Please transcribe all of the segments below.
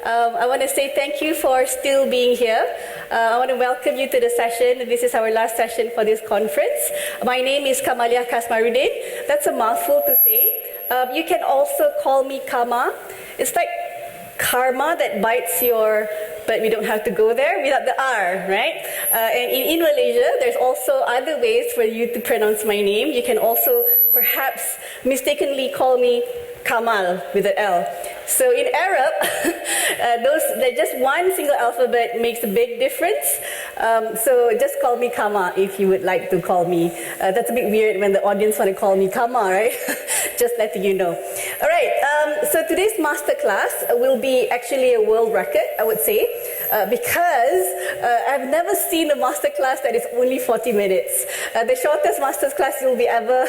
I want to say thank you for still being here. I want to welcome you to the session. This is our last session for this conference. My name is Kamaliah Kasmaruddin. That's a mouthful to say. You can also call me Kama. It's like karma that bites your, but we don't have to go there without the R, right? And in Malaysia, there's also other ways for you to pronounce my name. You can also perhaps mistakenly call me Kamal with an L. So in Arab, just one single alphabet makes a big difference. So just call me Kama if you would like to call me. That's a bit weird when the audience want to call me Kama, right? Just letting you know. All right, so today's masterclass will be actually a world record, I would say, because I've never seen a masterclass that is only 40 minutes. The shortest masterclass you'll be ever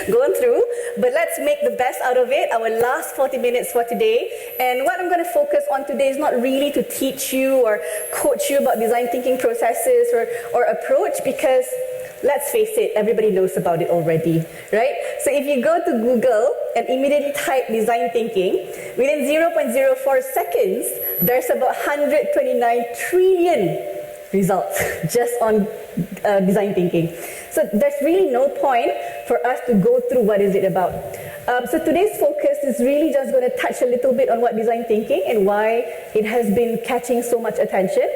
gone through, but let's make the best out of it. Our last 40 minutes for today. And what I'm going to focus on today is not really to teach you or coach you about design thinking processes or approach, because let's face it, everybody knows about it already, right? So if you go to Google and immediately type design thinking, within 0.04 seconds, there's about 129 trillion results just on design thinking. So there's really no point for us to go through what is it about. So today's focus is really just going to touch a little bit on what design thinking and why it has been catching so much attention.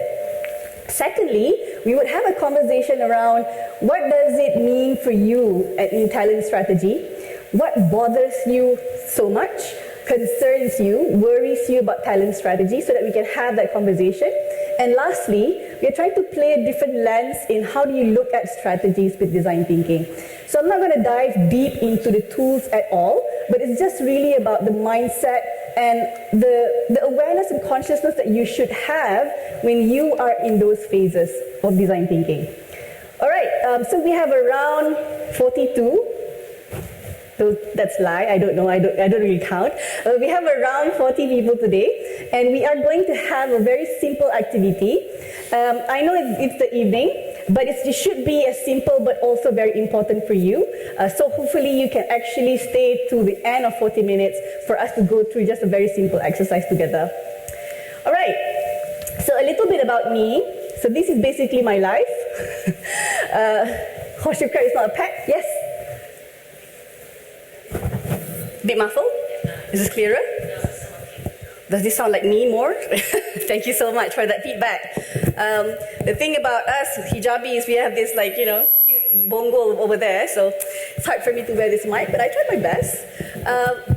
Secondly, we would have a conversation around what does it mean for you in talent strategy? What bothers you so much, concerns you, worries you about talent strategy, so that we can have that conversation. And lastly, we are trying to play a different lens in how do you look at strategies with design thinking. So I'm not going to dive deep into the tools at all, but it's just really about the mindset and the awareness and consciousness that you should have when you are in those phases of design thinking. All right, so we have around 42. So that's a lie, I don't know, I don't really count. We have around 40 people today, and we are going to have a very simple activity. I know it's the evening, but it should be as simple but also very important for you. So hopefully you can actually stay to the end of 40 minutes for us to go through just a very simple exercise together. All right, so a little bit about me. So this is basically my life. Horseshoe crab is not a pet, yes? Bit muffled? Is this clearer? Does this sound like me more? Thank you so much for that feedback. The thing about us hijabis, we have this cute bongo over there, so it's hard for me to wear this mic, but I tried my best.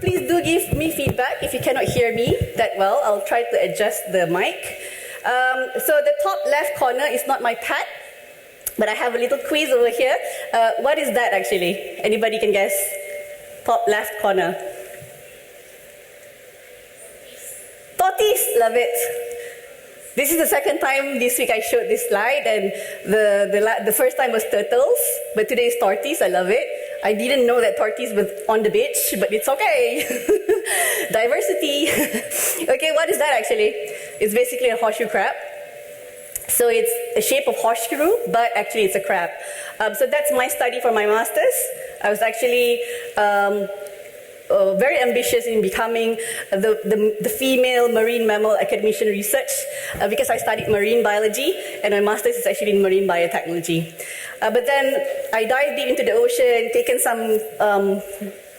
Please do give me feedback if you cannot hear me that well. I'll try to adjust the mic. So the top left corner is not my pet, but I have a little quiz over here. What is that actually? Anybody can guess? Top left corner. Tortoise, love it. This is the second time this week I showed this slide, and the first time was turtles, but today is tortoise. I love it. I didn't know that tortoise was on the beach, but it's okay. Diversity. Okay, what is that actually? It's basically a horseshoe crab. So it's a shape of horseshoe, but actually it's a crab. So that's my study for my master's. I was actually very ambitious in becoming the female marine mammal academician research because I studied marine biology, and my master's is actually in marine biotechnology. But then I dived deep into the ocean, taken some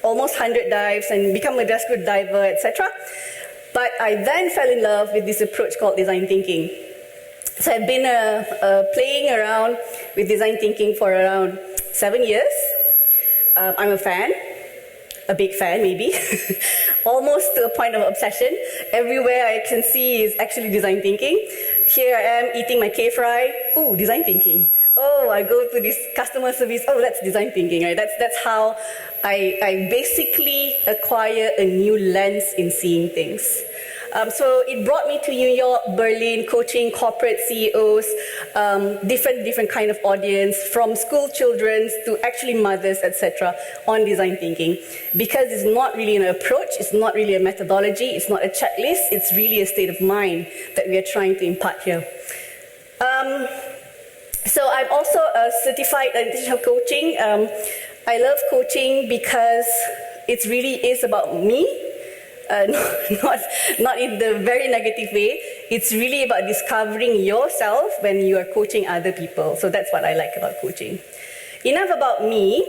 almost 100 dives, and become a rescue diver, etc. But I then fell in love with this approach called design thinking. So I've been playing around with design thinking for around 7 years. I'm a fan, a big fan maybe, almost to a point of obsession. Everywhere I can see is actually design thinking. Here I am eating my K-fry, ooh, design thinking. Oh, I go to this customer service, oh, that's design thinking, right? That's how I basically acquire a new lens in seeing things. So it brought me to New York, Berlin, coaching corporate CEOs, different kind of audience, from school children to actually mothers, etc., on design thinking. Because it's not really an approach, it's not really a methodology, it's not a checklist, it's really a state of mind that we are trying to impart here. So I'm also a certified intentional coaching. I love coaching because it really is about me. not in the very negative way. It's really about discovering yourself when you are coaching other people. So that's what I like about coaching. Enough about me.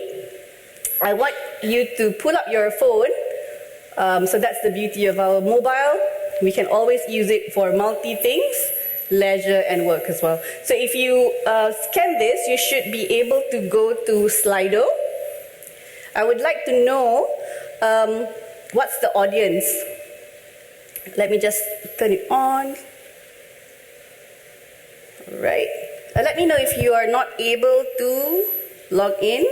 I want you to pull up your phone. So that's the beauty of our mobile. We can always use it for multi things, leisure and work as well. So if you scan this, you should be able to go to Slido. I would like to know what's the audience. Let me just turn it on. All right. Let me know if you are not able to log in.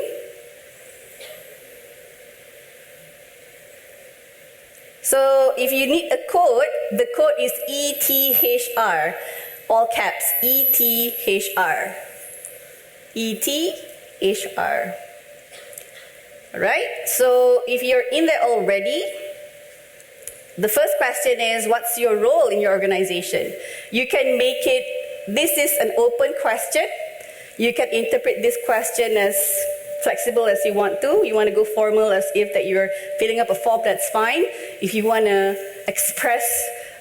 So if you need a code, the code is ETHR, all caps, ETHR. ETHR. All right, so if you're in there already, the first question is, what's your role in your organization? You can make it, this is an open question. You can interpret this question as flexible as you want to. You want to go formal as if that you're filling up a form, that's fine. If you want to express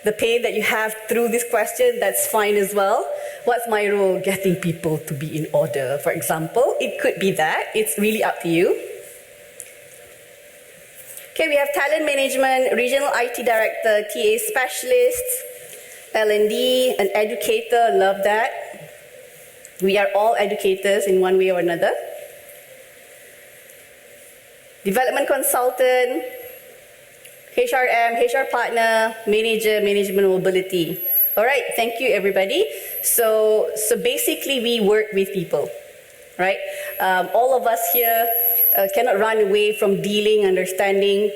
the pain that you have through this question, that's fine as well. What's my role? Getting people to be in order, for example. It could be that. It's really up to you. Okay, we have talent management, regional IT director, TA specialist, L&D, an educator, love that. We are all educators in one way or another. Development consultant, HRM, HR partner, manager, management mobility. All right, thank you everybody. So basically we work with people, right? All of us here cannot run away from dealing, understanding,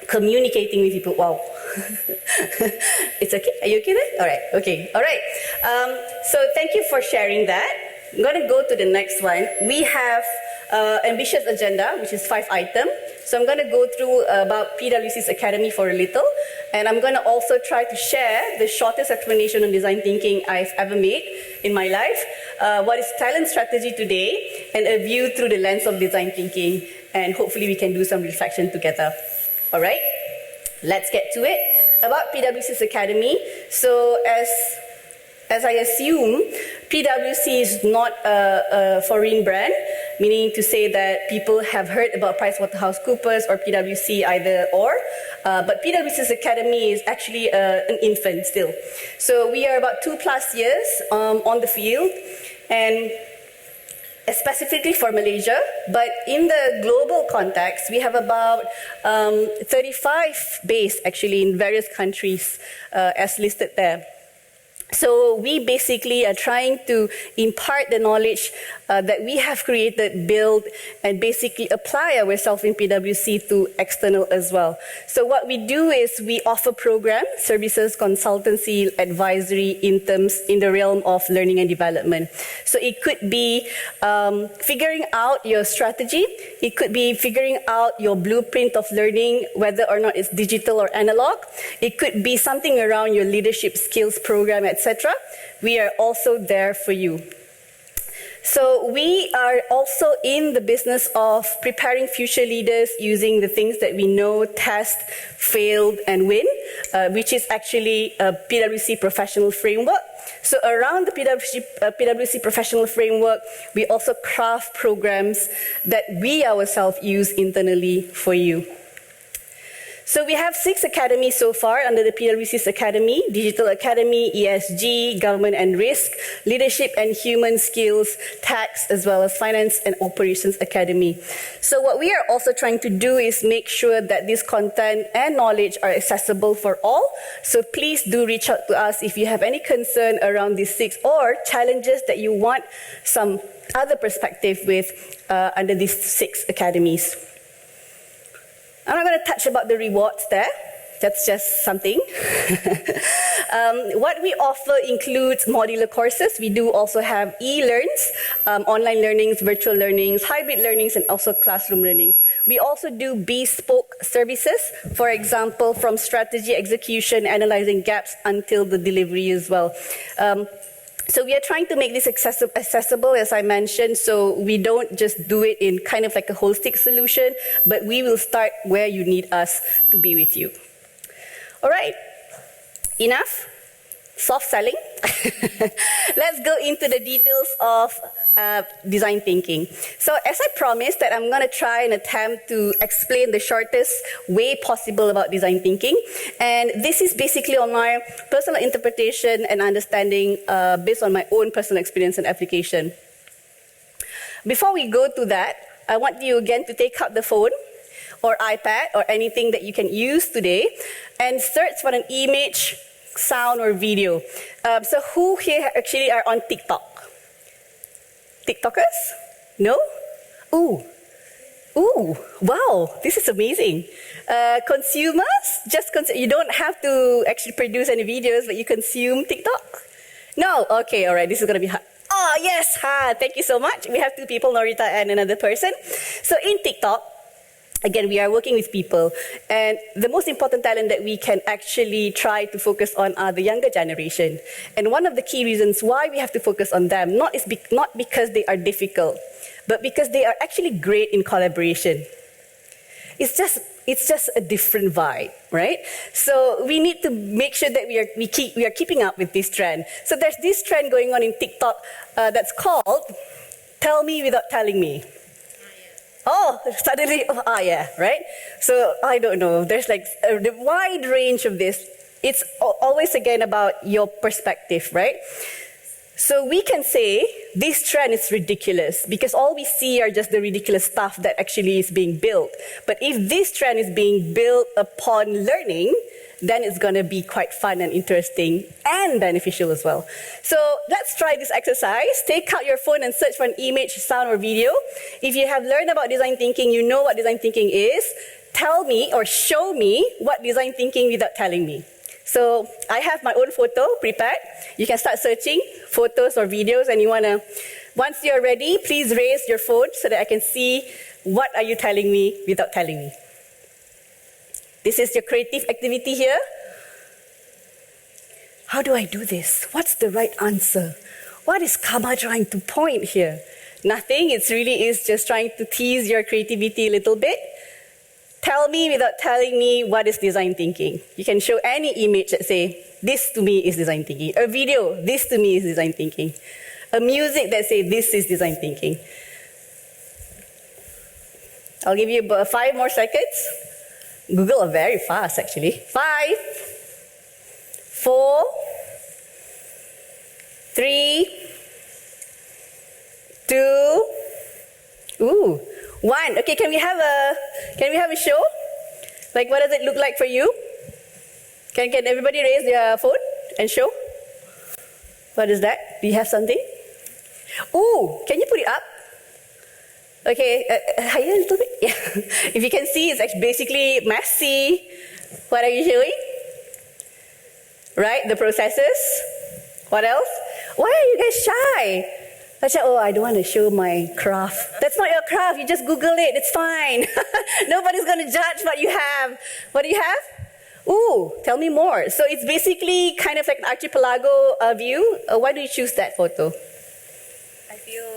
communicating with people. Wow. It's okay? Are you okay there? All right, okay, all right. So thank you for sharing that. I'm going to go to the next one. We have ambitious agenda, which is 5 items. So I'm going to go through about PwC's Academy for a little, and I'm going to also try to share the shortest explanation on design thinking I've ever made in my life, what is talent strategy today, and a view through the lens of design thinking, and hopefully we can do some reflection together. All right, let's get to it. About PwC's Academy, so as I assume, PwC is not a foreign brand, meaning to say that people have heard about PricewaterhouseCoopers or PwC either or, but PwC's Academy is actually an infant still. So we are about 2+ years on the field, and specifically for Malaysia, but in the global context, we have about 35 based actually in various countries as listed there. So we basically are trying to impart the knowledge that we have created, build, and basically apply ourselves in PwC to external as well. So what we do is we offer programs, services, consultancy, advisory in the realm of learning and development. So it could be figuring out your strategy. It could be figuring out your blueprint of learning, whether or not it's digital or analog. It could be something around your leadership skills program, etc. We are also there for you. So we are also in the business of preparing future leaders using the things that we know, test, failed, and win, which is actually a PwC professional framework. So around the PwC professional framework, we also craft programs that we ourselves use internally for you. So we have 6 academies so far under the PwC's Academy: Digital Academy, ESG, Government and Risk, Leadership and Human Skills, Tax, as well as Finance and Operations Academy. So what we are also trying to do is make sure that this content and knowledge are accessible for all. So please do reach out to us if you have any concern around these 6 or challenges that you want some other perspective with under these 6 academies. I'm not going to touch about the rewards there. That's just something. What we offer includes modular courses. We do also have e-learns, online learnings, virtual learnings, hybrid learnings, and also classroom learnings. We also do bespoke services, for example, from strategy, execution, analyzing gaps until the delivery as well. So we are trying to make this accessible, as I mentioned, so we don't just do it in kind of like a holistic solution, but we will start where you need us to be with you. All right, enough soft selling. Let's go into the details of design thinking. So as I promised that I'm going to try and attempt to explain the shortest way possible about design thinking. And this is basically on my personal interpretation and understanding based on my own personal experience and application. Before we go to that, I want you again to take out the phone or iPad or anything that you can use today and search for an image, sound, or video. So who here actually are on TikTok? TikTokers? No? Ooh, wow, this is amazing. Consumers? You don't have to actually produce any videos, but you consume TikTok? No? Okay, all right, this is going to be hard. Oh, yes, thank you so much. We have two people, Norita and another person. So in TikTok, again, we are working with people, and the most important talent that we can actually try to focus on are the younger generation. And one of the key reasons why we have to focus on them, not because they are difficult, but because they are actually great in collaboration. It's just a different vibe, right? So we need to make sure that we are keeping up with this trend. So there's this trend going on in TikTok that's called "Tell Me Without Telling Me." Oh, suddenly, yeah, right? So I don't know. There's like a wide range of this. It's always again about your perspective, right? So we can say this trend is ridiculous because all we see are just the ridiculous stuff that actually is being built. But if this trend is being built upon learning, then it's going to be quite fun and interesting and beneficial as well. So let's try this exercise. Take out your phone and search for an image, sound, or video. If you have learned about design thinking, you know what design thinking is. Tell me or show me what design thinking without telling me. So I have my own photo prepared. You can start searching photos or videos, and once you're ready, please raise your phone so that I can see what are you telling me without telling me. This is your creative activity here. How do I do this? What's the right answer? What is Kama trying to point here? Nothing. It really is just trying to tease your creativity a little bit. Tell me without telling me what is design thinking. You can show any image that say, this to me is design thinking. A video, this to me is design thinking. A music that say, this is design thinking. I'll give you about 5 more seconds. Google are very fast, actually. 5, 4, 3, 2, 1. Okay, can we have a show? Like, what does it look like for you? Can everybody raise their phone and show? What is that? Do you have something? Ooh, can you put it up? Okay, higher a little bit. Yeah. If you can see, it's actually basically messy. What are you showing? Right, the processes. What else? Why are you guys shy? I don't want to show my craft. That's not your craft. You just Google it. It's fine. Nobody's going to judge what you have. What do you have? Ooh, tell me more. So it's basically kind of like an archipelago view. Why do you choose that photo? I feel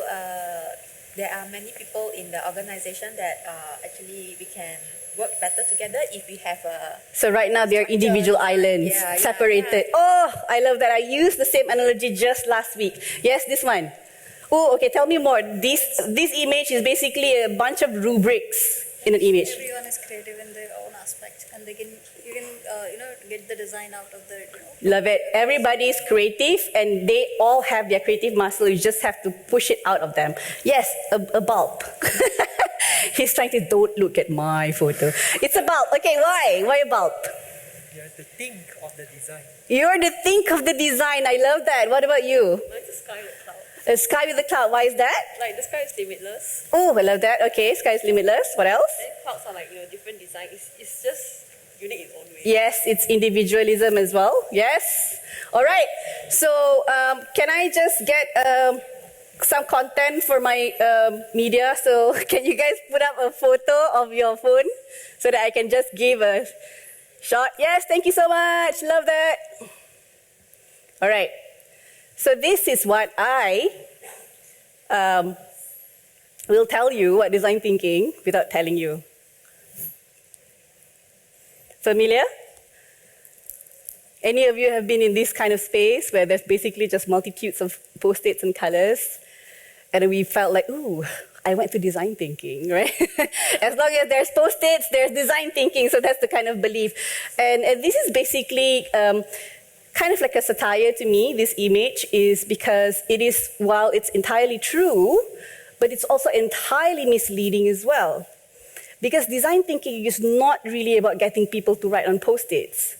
there are many people in the organization that actually we can work better together if we have a... So right now they're individual islands, separated. Yeah. Oh, I love that. I used the same analogy just last week. Yes, this one. Oh, okay, tell me more. This image is basically a bunch of rubrics in an image. Everyone is creative in their own aspect, and you can get the design out of the. Love it. Everybody is creative, and they all have their creative muscle. You just have to push it out of them. Yes, a bulb. He's trying to don't look at my photo. It's a bulb. Okay, why? Why a bulb? You have to think of the design. You're the think of the design. I love that. What about you? Like the sky with cloud. A sky with a cloud. Why is that? Like the sky is limitless. Oh, I love that. Okay, sky is limitless. What else? And clouds are like different design. It's just unique in its own way. Yes, it's individualism as well. Yes. All right. So can I just get some content for my media? So can you guys put up a photo of your phone so that I can just give a shot? Yes, thank you so much. Love that. All right. So this is what I will tell you what design thinking without telling you. Familiar? Any of you have been in this kind of space where there's basically just multitudes of post-its and colors? And we felt like, ooh, I went to design thinking, right? As long as there's post-its, there's design thinking. So that's the kind of belief. And this is basically kind of like a satire to me, this image, is because it is, while it's entirely true, but it's also entirely misleading as well. Because design thinking is not really about getting people to write on post-its.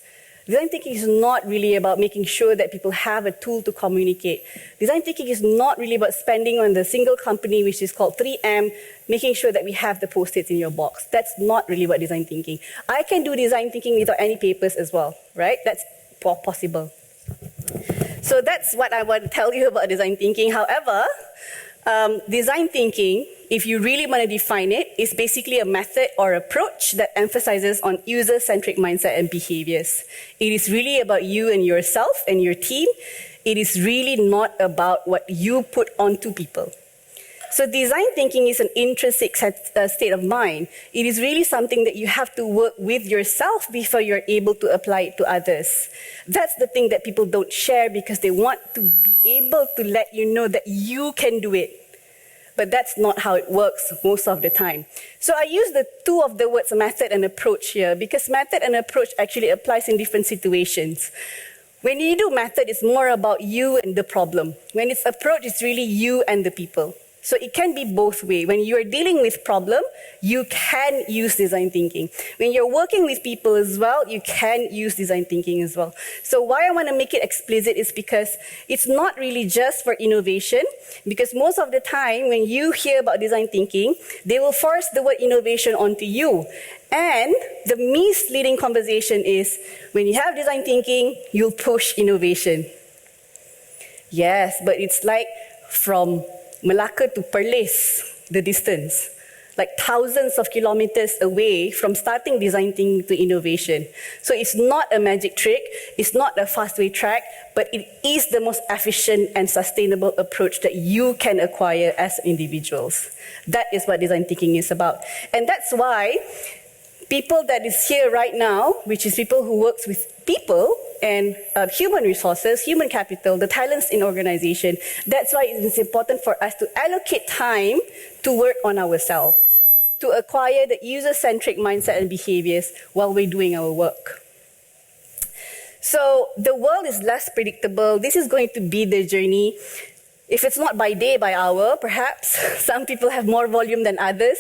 Design thinking is not really about making sure that people have a tool to communicate. Design thinking is not really about spending on the single company, which is called 3M, making sure that we have the post-its in your box. That's not really what design thinking. I can do design thinking without any papers as well, right? That's possible. So that's what I want to tell you about design thinking. However, design thinking, if you really want to define it, is basically a method or approach that emphasizes on user-centric mindset and behaviors. It is really about you and yourself and your team. It is really not about what you put onto people. So design thinking is an intrinsic state of mind. It is really something that you have to work with yourself before you're able to apply it to others. That's the thing that people don't share because they want to be able to let you know that you can do it. But that's not how it works most of the time. So I use the two of the words method and approach here because method and approach actually applies in different situations. When you do method, it's more about you and the problem. When it's approach, it's really you and the people. So it can be both ways. When you're dealing with problem, you can use design thinking. When you're working with people as well, you can use design thinking as well. So why I want to make it explicit is because it's not really just for innovation, because most of the time when you hear about design thinking, they will force the word innovation onto you. And the misleading conversation is when you have design thinking, you'll push innovation. Yes, but it's like from Malacca to Perlis, the distance, like thousands of kilometers away from starting design thinking to innovation. So it's not a magic trick, it's not a fast-way track, but it is the most efficient and sustainable approach that you can acquire as individuals. That is what design thinking is about. And that's why people that is here right now, which is people who works with people and human resources, human capital, the talents in organization, that's why it is important for us to allocate time to work on ourselves, to acquire the user-centric mindset and behaviors while we're doing our work. So the world is less predictable. This is going to be the journey. If it's not by day, by hour, perhaps. Some people have more volume than others.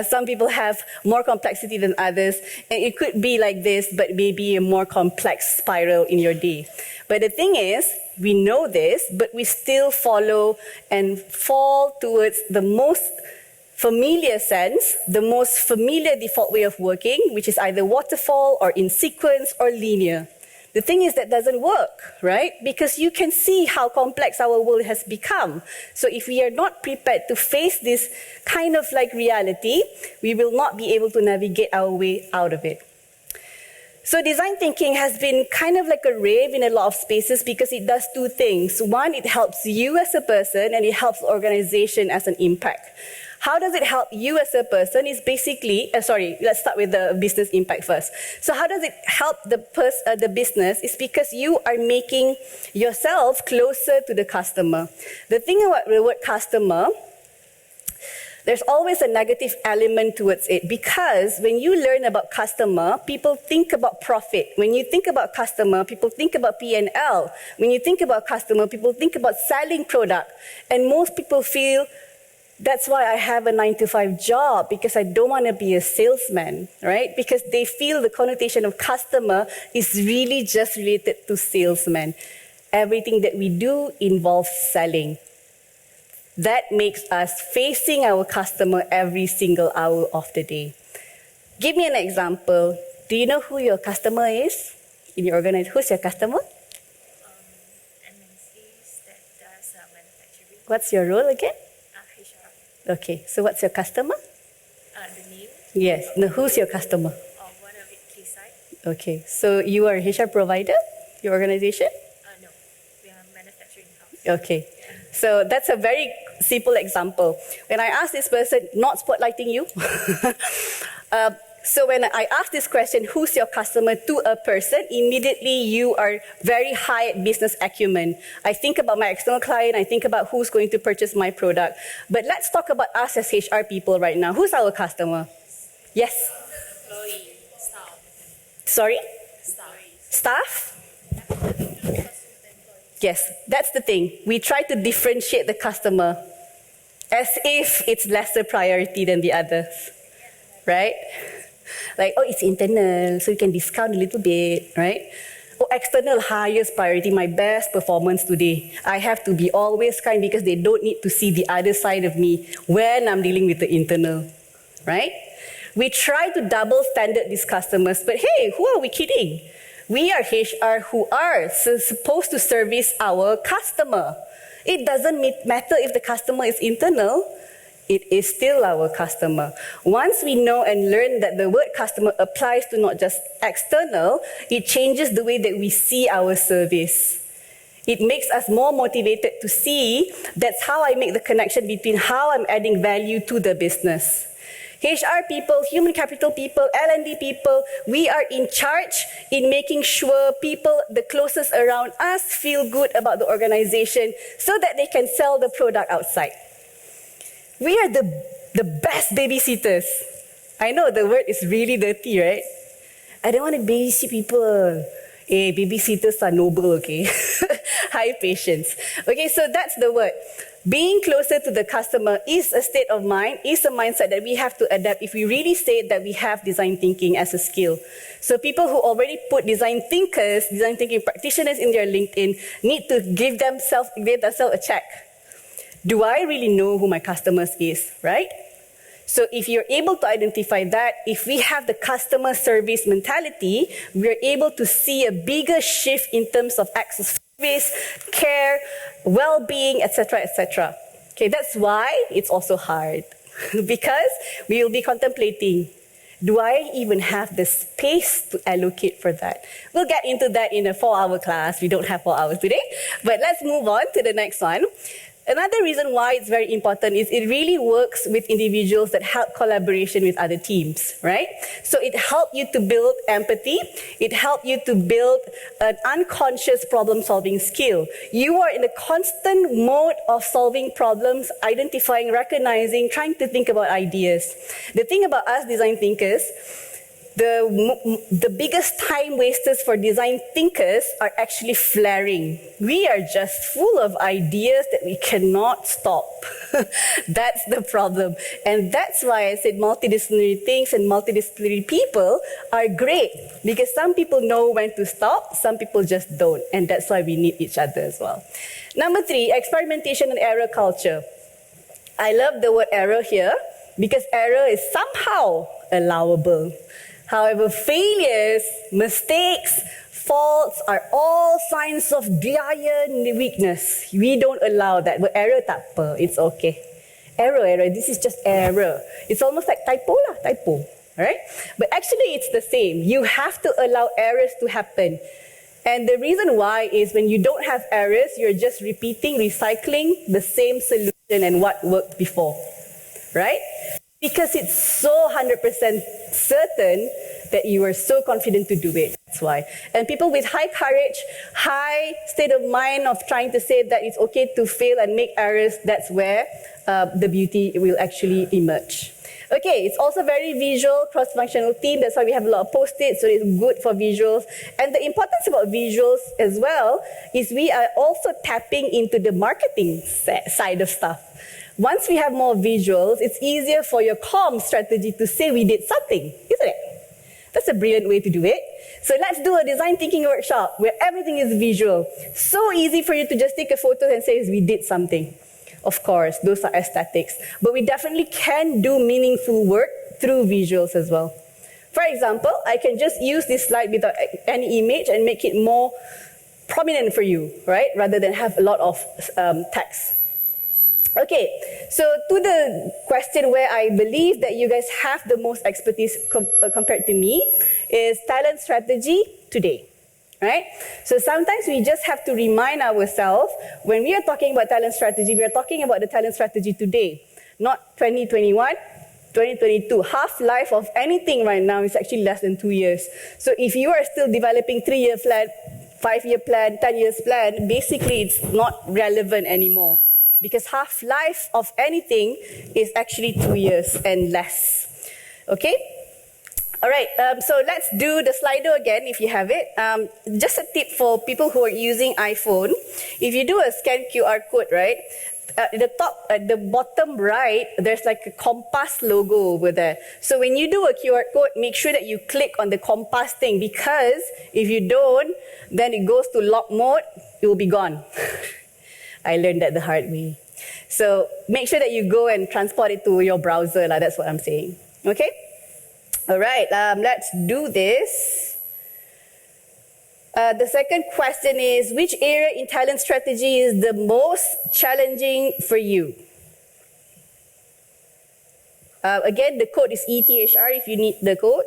Some people have more complexity than others. And it could be like this, but maybe a more complex spiral in your day. But the thing is, we know this, but we still follow and fall towards the most familiar sense, the most familiar default way of working, which is either waterfall or in sequence or linear. The thing is that doesn't work, right? Because you can see how complex our world has become. So if we are not prepared to face this kind of like reality, we will not be able to navigate our way out of it. So design thinking has been kind of like a rave in a lot of spaces because it does two things. One, it helps you as a person and it helps the organization as an impact. How does it help you as a person is basically, let's start with the business impact first. So how does it help the business is because you are making yourself closer to the customer. The thing about the word customer, there's always a negative element towards it because when you learn about customer, people think about profit. When you think about customer, people think about P&L. When you think about customer, people think about selling product. And most people feel that's why I have a 9-to-5 job, because I don't want to be a salesman, right? Because they feel the connotation of customer is really just related to salesman. Everything that we do involves selling. That makes us facing our customer every single hour of the day. Give me an example. Do you know who your customer is in your organization? Who's your customer? MNCs that does manufacturing. What's your role again? HR. Okay, so what's your customer? The name Yes. Now, who's your customer? of one of it, Quayside. Okay, so you are a HR provider, your organization? No, we are manufacturing house. Okay, so that's a very simple example. When I ask this person, not spotlighting you, So when I ask this question, who's your customer, to a person, immediately you are very high at business acumen. I think about my external client, I think about who's going to purchase my product. But let's talk about us as HR people right now. Who's our customer? Yes? Employee, staff, Sorry? staff. Staff? Yes, that's the thing. We try to differentiate the customer as if it's lesser priority than the others, right? Like, oh, it's internal, so you can discount a little bit, right? Oh, external, highest priority, my best performance today. I have to be always kind because they don't need to see the other side of me when I'm dealing with the internal, right? We try to double standard these customers, but hey, who are we kidding? We are HR who are supposed to service our customer. It doesn't matter if the customer is internal, it is still our customer. Once we know and learn that the word customer applies to not just external, it changes the way that we see our service. It makes us more motivated to see that's how I make the connection between how I'm adding value to the business. HR people, human capital people, L&D people, we are in charge in making sure people, the closest around us, feel good about the organization so that they can sell the product outside. We are the best babysitters. I know the word is really dirty, right? I don't want to babysit people. Hey, babysitters are noble, okay? High patience. Okay, so that's the word. Being closer to the customer is a state of mind, is a mindset that we have to adapt if we really say that we have design thinking as a skill. So people who already put design thinking practitioners in their LinkedIn need to give themselves a check. Do I really know who my customers is, right? So if you're able to identify that, if we have the customer service mentality, we're able to see a bigger shift in terms of access, service, care, well-being, etc., etc. Okay, that's why it's also hard. Because we will be contemplating, do I even have the space to allocate for that? We'll get into that in a 4-hour class. We don't have 4 hours today. But let's move on to the next one. Another reason why it's very important is it really works with individuals that help collaboration with other teams, right? So it helps you to build empathy. It helps you to build an unconscious problem-solving skill. You are in a constant mode of solving problems, identifying, recognizing, trying to think about ideas. The thing about us design thinkers, the biggest time wasters for design thinkers are actually flaring. We are just full of ideas that we cannot stop. That's the problem. And that's why I said multidisciplinary things and multidisciplinary people are great, because some people know when to stop, some people just don't. And that's why we need each other as well. Number 3, experimentation and error culture. I love the word error here because error is somehow allowable. However, failures, mistakes, faults are all signs of giant weakness. We don't allow that. But error tak apa, it's okay. Error, this is just error. It's almost like typo. Right? But actually it's the same. You have to allow errors to happen. And the reason why is when you don't have errors, you're just repeating, recycling the same solution and what worked before. Right? Because it's so 100% certain that you are so confident to do it. That's why. And people with high courage, high state of mind of trying to say that it's okay to fail and make errors, that's where the beauty will actually emerge. Okay, it's also very visual, cross-functional team. That's why we have a lot of post-its, so it's good for visuals. And the importance about visuals as well is we are also tapping into the marketing side of stuff. Once we have more visuals, it's easier for your comm strategy to say we did something, isn't it? That's a brilliant way to do it. So let's do a design thinking workshop where everything is visual. So easy for you to just take a photo and say we did something. Of course, those are aesthetics. But we definitely can do meaningful work through visuals as well. For example, I can just use this slide without any image and make it more prominent for you, right? Rather than have a lot of text. Okay, so to the question where I believe that you guys have the most expertise compared to me is talent strategy today, right? So sometimes we just have to remind ourselves when we are talking about talent strategy, we are talking about the talent strategy today, not 2021, 2022. Half-life of anything right now is actually less than 2 years. So if you are still developing 3-year plan, 5-year plan, 10 years plan, basically it's not relevant anymore. Because half-life of anything is actually 2 years and less. Okay? All right, so let's do the Slido again if you have it. Just a tip for people who are using iPhone. If you do a scan QR code, right, at the bottom right, there's like a compass logo over there. So when you do a QR code, make sure that you click on the compass thing, because if you don't, then it goes to lock mode, it will be gone. I learned that the hard way. So make sure that you go and transport it to your browser. That's what I'm saying. Okay? All right, let's do this. The second question is, which area in talent strategy is the most challenging for you? Again, the code is ETHR if you need the code.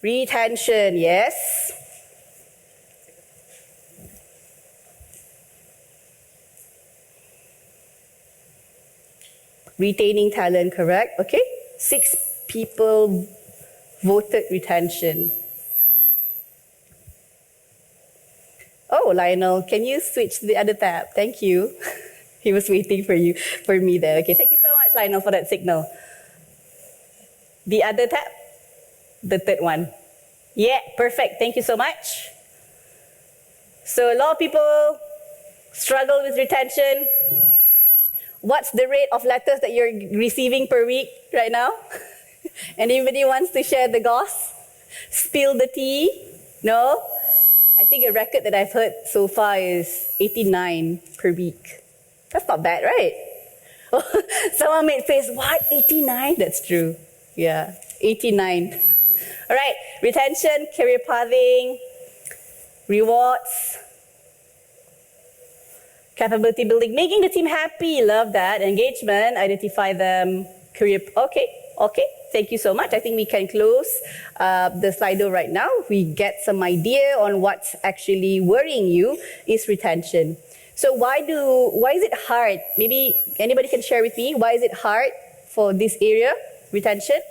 Retention, yes. Retaining talent, correct? Okay, 6 people voted retention. Oh, Lionel, can you switch to the other tab? Thank you. He was waiting for me there. Okay, thank you so much, Lionel, for that signal. The other tab? The third one. Yeah, perfect. Thank you so much. So a lot of people struggle with retention. What's the rate of letters that you're receiving per week right now? Anybody wants to share the goss? Spill the tea? No? I think a record that I've heard so far is 89 per week. That's not bad, right? Someone made face, what, 89? That's true. Yeah, 89. All right, retention, career pathing, rewards, capability building, making the team happy, love that, engagement, identify them, career, okay. Thank you so much. I think we can close the Slido right now. We get some idea on what's actually worrying you is retention. So why is it hard? Maybe anybody can share with me, why is it hard for this area, retention?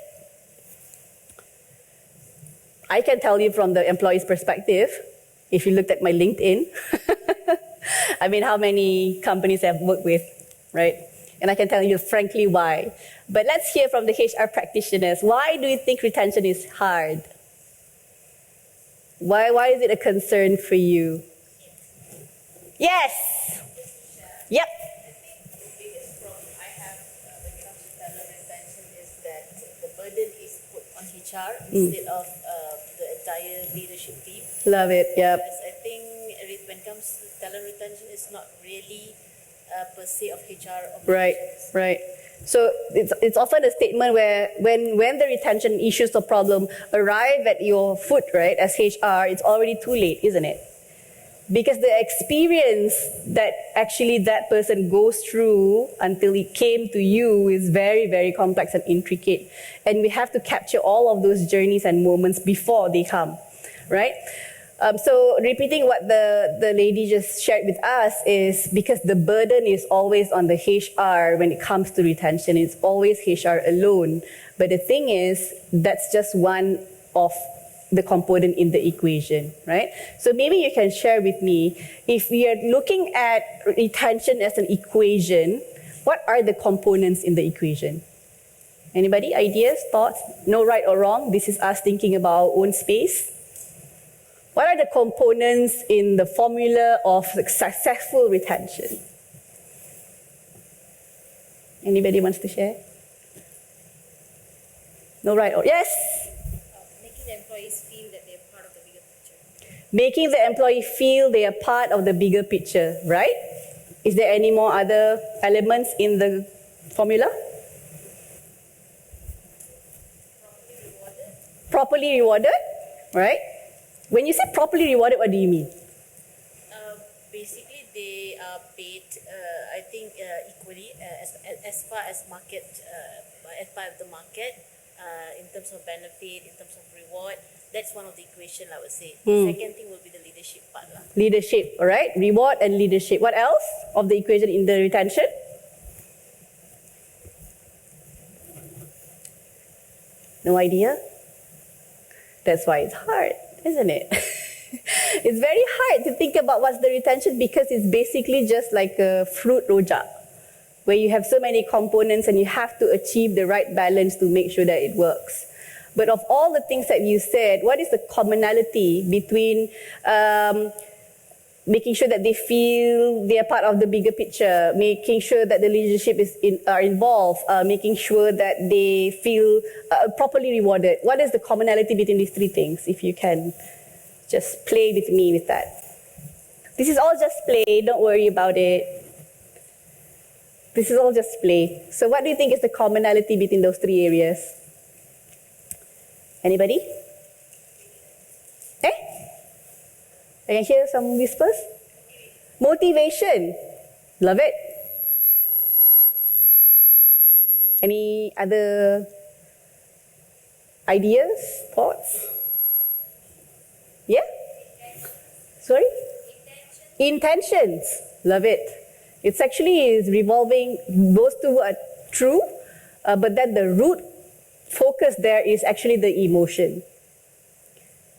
I can tell you from the employee's perspective, if you looked at my LinkedIn, I mean, how many companies I've worked with, right? And I can tell you frankly why. But let's hear from the HR practitioners. Why do you think retention is hard? Why is it a concern for you? Yes. Yep. I think the biggest problem I have when it comes to talent retention is that the burden is put on HR instead of the entire leadership team. Love it. Yep. Because I think when it comes to talent retention, it's not really per se of HR operations. Right. So it's often a statement where when the retention issues or problem arrive at your foot, right, as HR, it's already too late, isn't it? Because the experience that actually that person goes through until it came to you is very, very complex and intricate. And we have to capture all of those journeys and moments before they come, right? So repeating what the lady just shared with us is because the burden is always on the HR when it comes to retention. It's always HR alone. But the thing is, that's just one of the component in the equation, right? So maybe you can share with me, if we are looking at retention as an equation, what are the components in the equation? Anybody? Ideas, thoughts? No right or wrong. This is us thinking about our own space. What are the components in the formula of successful retention? Anybody wants to share? No right or yes? Making the employees feel that they're part of the bigger picture. Making the employee feel they are part of the bigger picture, right? Is there any more other elements in the formula? Properly rewarded, right? When you say properly rewarded, what do you mean? Basically, they are paid, I think, equally as far as market, as part of the market, in terms of benefit, in terms of reward. That's one of the equation, I would say. The second thing will be the leadership part. Leadership, all right? Reward and leadership. What else of the equation in the retention? No idea? That's why it's hard, isn't it? It's very hard to think about what's the retention because it's basically just like a fruit rojak, where you have so many components and you have to achieve the right balance to make sure that it works. But of all the things that you said, what is the commonality between making sure that they feel they are part of the bigger picture, making sure that the leadership are involved, making sure that they feel properly rewarded? What is the commonality between these three things, if you can just play with me with that? This is all just play, don't worry about it. This is all just play. So what do you think is the commonality between those three areas? Anybody? I can hear some whispers. Motivation. Love it. Any other ideas, thoughts? Yeah? Sorry? Intentions. Love it. It's actually is revolving, those two are true, but then the root focus there is actually the emotion.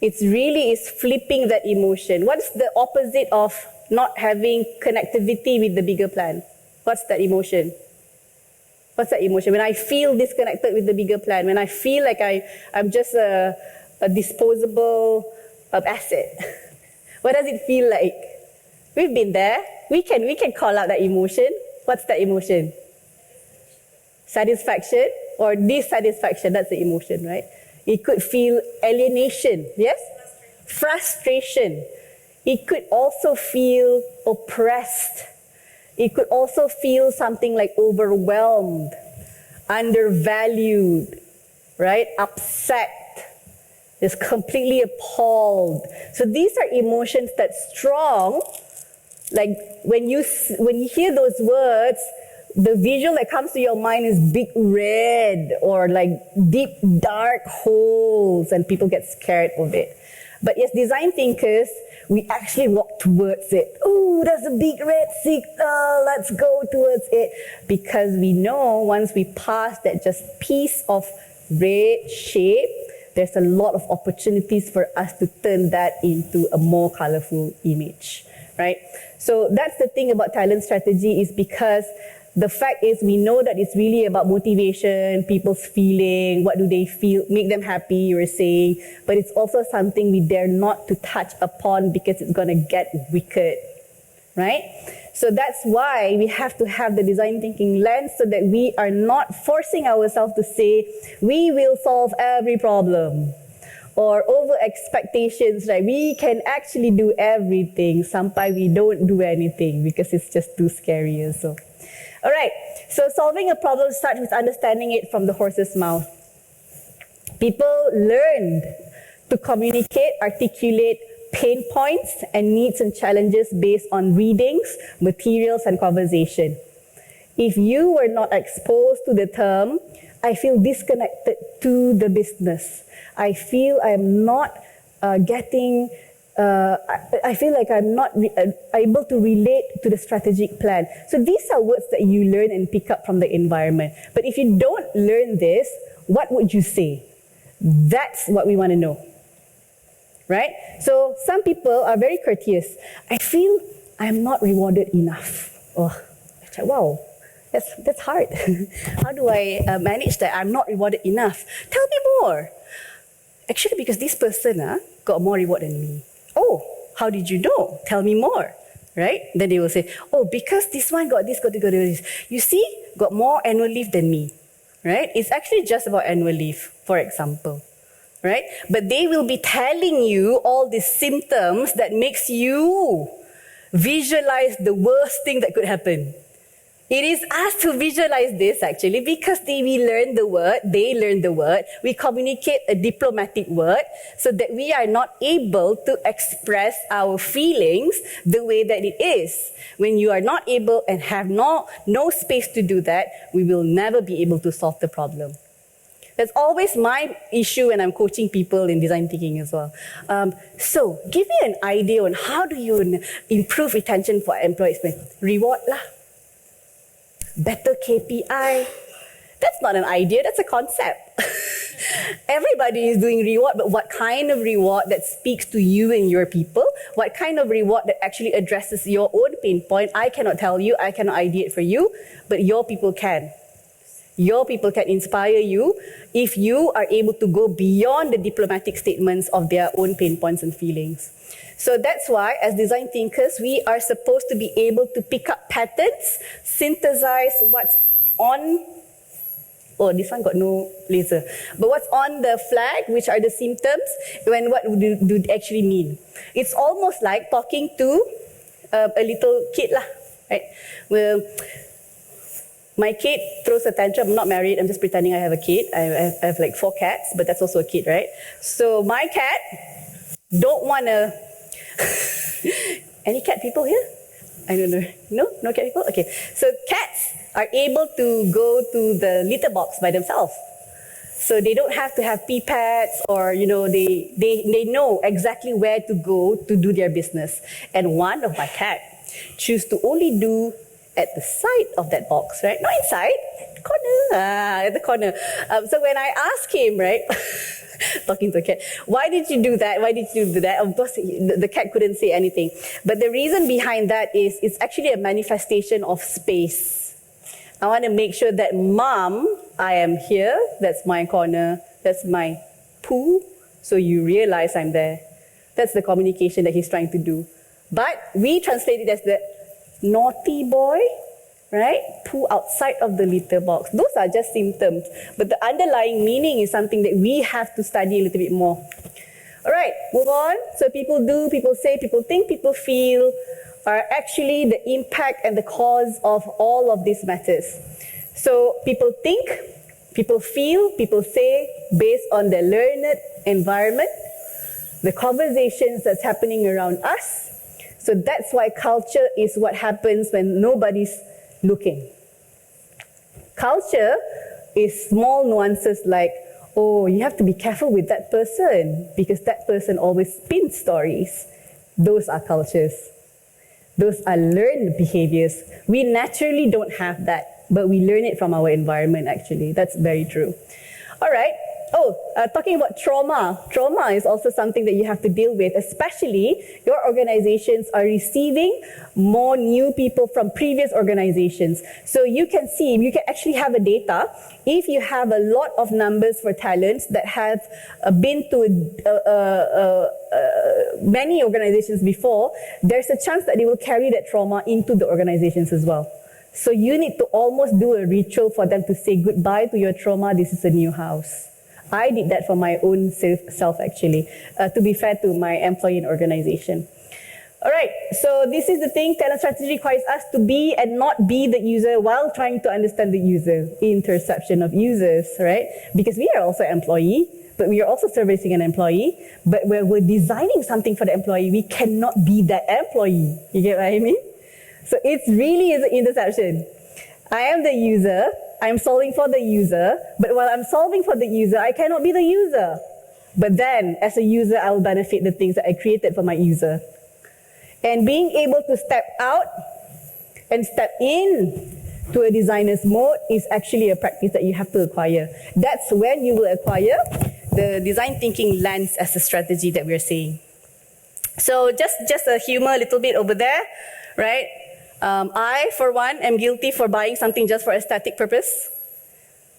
It's really is flipping that emotion. What's the opposite of not having connectivity with the bigger plan? What's that emotion? What's that emotion? When I feel disconnected with the bigger plan, when I feel like I'm just a disposable asset, what does it feel like? We've been there. We can call out that emotion. What's that emotion? Satisfaction or dissatisfaction. That's the emotion, right? It could feel alienation, yes? Frustration. It could also feel oppressed. It could also feel something like overwhelmed, undervalued, right? Upset. Just completely appalled. So these are emotions that's strong. Like when you hear those words, the visual that comes to your mind is big red or like deep dark holes, and people get scared of it. But as design thinkers, we actually walk towards it. Oh, there's a big red signal, let's go towards it. Because we know once we pass that just piece of red shape, there's a lot of opportunities for us to turn that into a more colorful image, right? So that's the thing about talent strategy, is because the fact is we know that it's really about motivation, people's feeling, what do they feel, make them happy, you were saying, but it's also something we dare not to touch upon because it's going to get wicked, right? So that's why we have to have the design thinking lens, so that we are not forcing ourselves to say, we will solve every problem. Or over expectations, right? We can actually do everything. Sometimes we don't do anything because it's just too scary also. All right, so solving a problem starts with understanding it from the horse's mouth. People learned to communicate, articulate pain points and needs and challenges based on readings, materials, and conversation. If you were not exposed to the term, I feel disconnected to the business. I feel I'm not I feel like I'm not able to relate to the strategic plan. So these are words that you learn and pick up from the environment. But if you don't learn this, what would you say? That's what we want to know, right? So some people are very courteous. I feel I'm not rewarded enough. Oh, wow, that's hard. How do I manage that? I'm not rewarded enough. Tell me more. Actually, because this person got more reward than me. Oh, how did you know? Tell me more, right? Then they will say, oh, because this one got this, got this. You see, got more annual leave than me, right? It's actually just about annual leave, for example, right? But they will be telling you all these symptoms that makes you visualize the worst thing that could happen. It is us to visualize this actually, because we learn the word, they learn the word, we communicate a diplomatic word so that we are not able to express our feelings the way that it is. When you are not able and have no space to do that, we will never be able to solve the problem. That's always my issue when I'm coaching people in design thinking as well. So give me an idea on how do you improve retention for employees. Reward lah. Better KPI. That's not an idea, that's a concept. Everybody is doing reward, but what kind of reward that speaks to you and your people? What kind of reward that actually addresses your own pain point? I cannot tell you, I cannot ideate for you, but your people can. Your people can inspire you if you are able to go beyond the diplomatic statements of their own pain points and feelings. So that's why, as design thinkers, we are supposed to be able to pick up patterns, synthesize what's on. Oh, this one got no laser. But what's on the flag, which are the symptoms, and what do they actually mean? It's almost like talking to a little kid lah, right? Well, my kid throws a tantrum. I'm not married. I'm just pretending I have a kid. I have like 4 cats, but that's also a kid, right? So my cat don't want to... Any cat people here? I don't know. No cat people? Okay. So cats are able to go to the litter box by themselves. So they don't have to have pee pads or, they know exactly where to go to do their business. And one of my cat choose to only do at the side of that box, right? Not inside, at the corner. At the corner. So when I ask him, right, talking to a cat, why did you do that? Why did you do that? Of course, the cat couldn't say anything. But the reason behind that is it's actually a manifestation of space. I want to make sure that Mom, I am here. That's my corner. That's my poo. So you realize I'm there. That's the communication that he's trying to do. But we translate it as the naughty boy, right? Poo outside of the litter box. Those are just symptoms. But the underlying meaning is something that we have to study a little bit more. All right, move on. So people do, people say, people think, people feel are actually the impact and the cause of all of these matters. So people think, people feel, people say based on their learned environment, the conversations that's happening around us. So that's why culture is what happens when nobody's looking. Culture is small nuances like, oh, you have to be careful with that person because that person always spins stories. Those are cultures. Those are learned behaviors. We naturally don't have that, but we learn it from our environment actually. That's very true. All right. Talking about trauma. Trauma is also something that you have to deal with, especially your organizations are receiving more new people from previous organizations. So you can see, you can actually have a data. If you have a lot of numbers for talents that have been to many organizations before, there's a chance that they will carry that trauma into the organizations as well. So you need to almost do a ritual for them to say goodbye to your trauma. This is a new house. I did that for my own self actually, to be fair to my employee and organization. All right, so this is the thing, talent strategy requires us to be and not be the user while trying to understand the user, interception of users, right? Because we are also an employee, but we are also servicing an employee, but when we're designing something for the employee, we cannot be that employee. You get what I mean? So it's really an interception. I am the user, I'm solving for the user, but while I'm solving for the user, I cannot be the user. But then, as a user, I will benefit the things that I created for my user. And being able to step out and step in to a designer's mode is actually a practice that you have to acquire. That's when you will acquire the design thinking lens as a strategy that we're saying. So just a humor a little bit over there, right? I, for one, am guilty for buying something just for aesthetic purpose.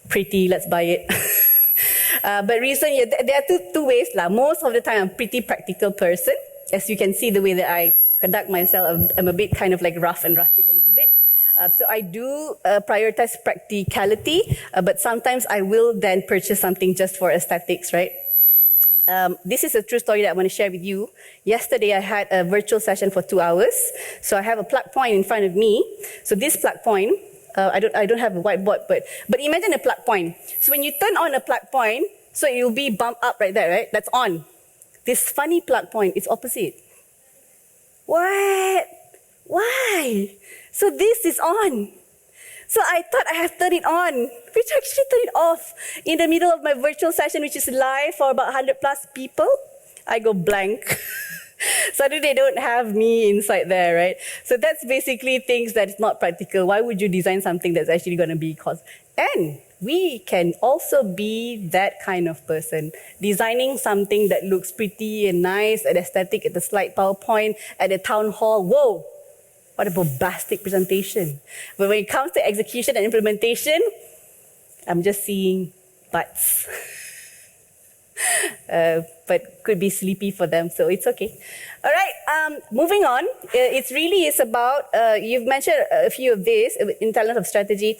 Pretty, let's buy it. But recently, there are two ways. Most of the time, I'm a pretty practical person. As you can see, the way that I conduct myself, I'm a bit kind of like rough and rustic a little bit. So I do prioritize practicality, but sometimes I will then purchase something just for aesthetics, right? This is a true story that I want to share with you. Yesterday, I had a virtual session for 2 hours. So I have a plug point in front of me. So this plug point, I don't have a whiteboard, but imagine a plug point. So when you turn on a plug point, so it will be bumped up right there, right? That's on. This funny plug point is opposite. What? Why? So this is on. So I thought I have turned it on, which actually turned it off in the middle of my virtual session, which is live for about 100 plus people. I go blank. Suddenly they don't have me inside there, right? So that's basically things that is not practical. Why would you design something that's actually going to be cost? And we can also be that kind of person, designing something that looks pretty and nice and aesthetic at the slide PowerPoint at the town hall. Whoa, what a bombastic presentation. But when it comes to execution and implementation, I'm just seeing butts. But could be sleepy for them, so it's okay. All right, moving on. It really is about, you've mentioned a few of this in Talent of Strategy,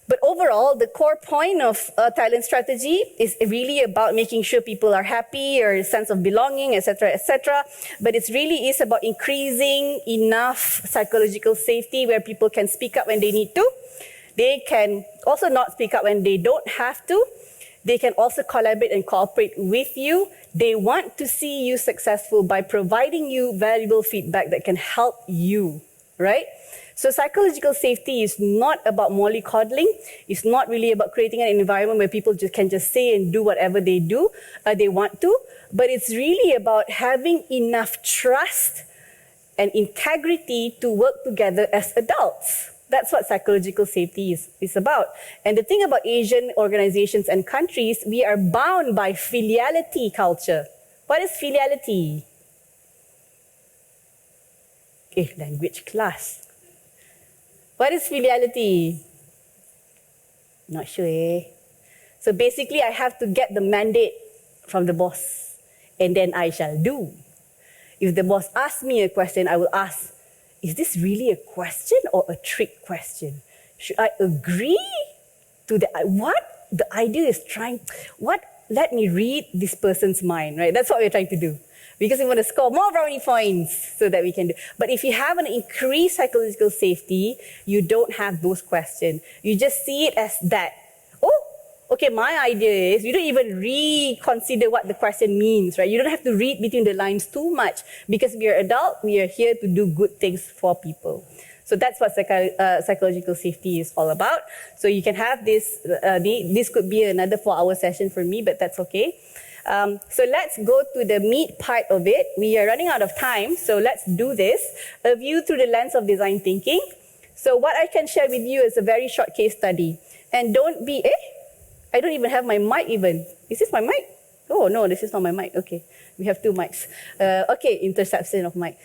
but overall, the core point of talent strategy is really about making sure people are happy or a sense of belonging, etc., etc. But it really is about increasing enough psychological safety where people can speak up when they need to. They can also not speak up when they don't have to. They can also collaborate and cooperate with you. They want to see you successful by providing you valuable feedback that can help you, right? So psychological safety is not about mollycoddling. It's not really about creating an environment where people can just say and do whatever they want to. But it's really about having enough trust and integrity to work together as adults. That's what psychological safety is about. And the thing about Asian organizations and countries, we are bound by filiality culture. What is filiality? Language class. What is filiality? Not sure, eh? So basically, I have to get the mandate from the boss, and then I shall do. If the boss asks me a question, I will ask, is this really a question or a trick question? Should I agree to what the idea is trying? Let me read this person's mind, right? That's what we're trying to do. Because we want to score more brownie points so that we can do. But if you have an increased psychological safety, you don't have those questions. You just see it as that. Oh, okay, my idea is you don't even reconsider what the question means, right? You don't have to read between the lines too much because we are adult, we are here to do good things for people. So that's what psychological safety is all about. So you can have this, this could be another 4-hour session for me, but that's okay. So let's go to the meat part of it. We are running out of time, so let's do this. A view through the lens of design thinking. So what I can share with you is a very short case study. And don't be, I don't even have my mic even. Is this my mic? Oh no, this is not my mic. Okay, we have 2 mics. Okay, interception of mic.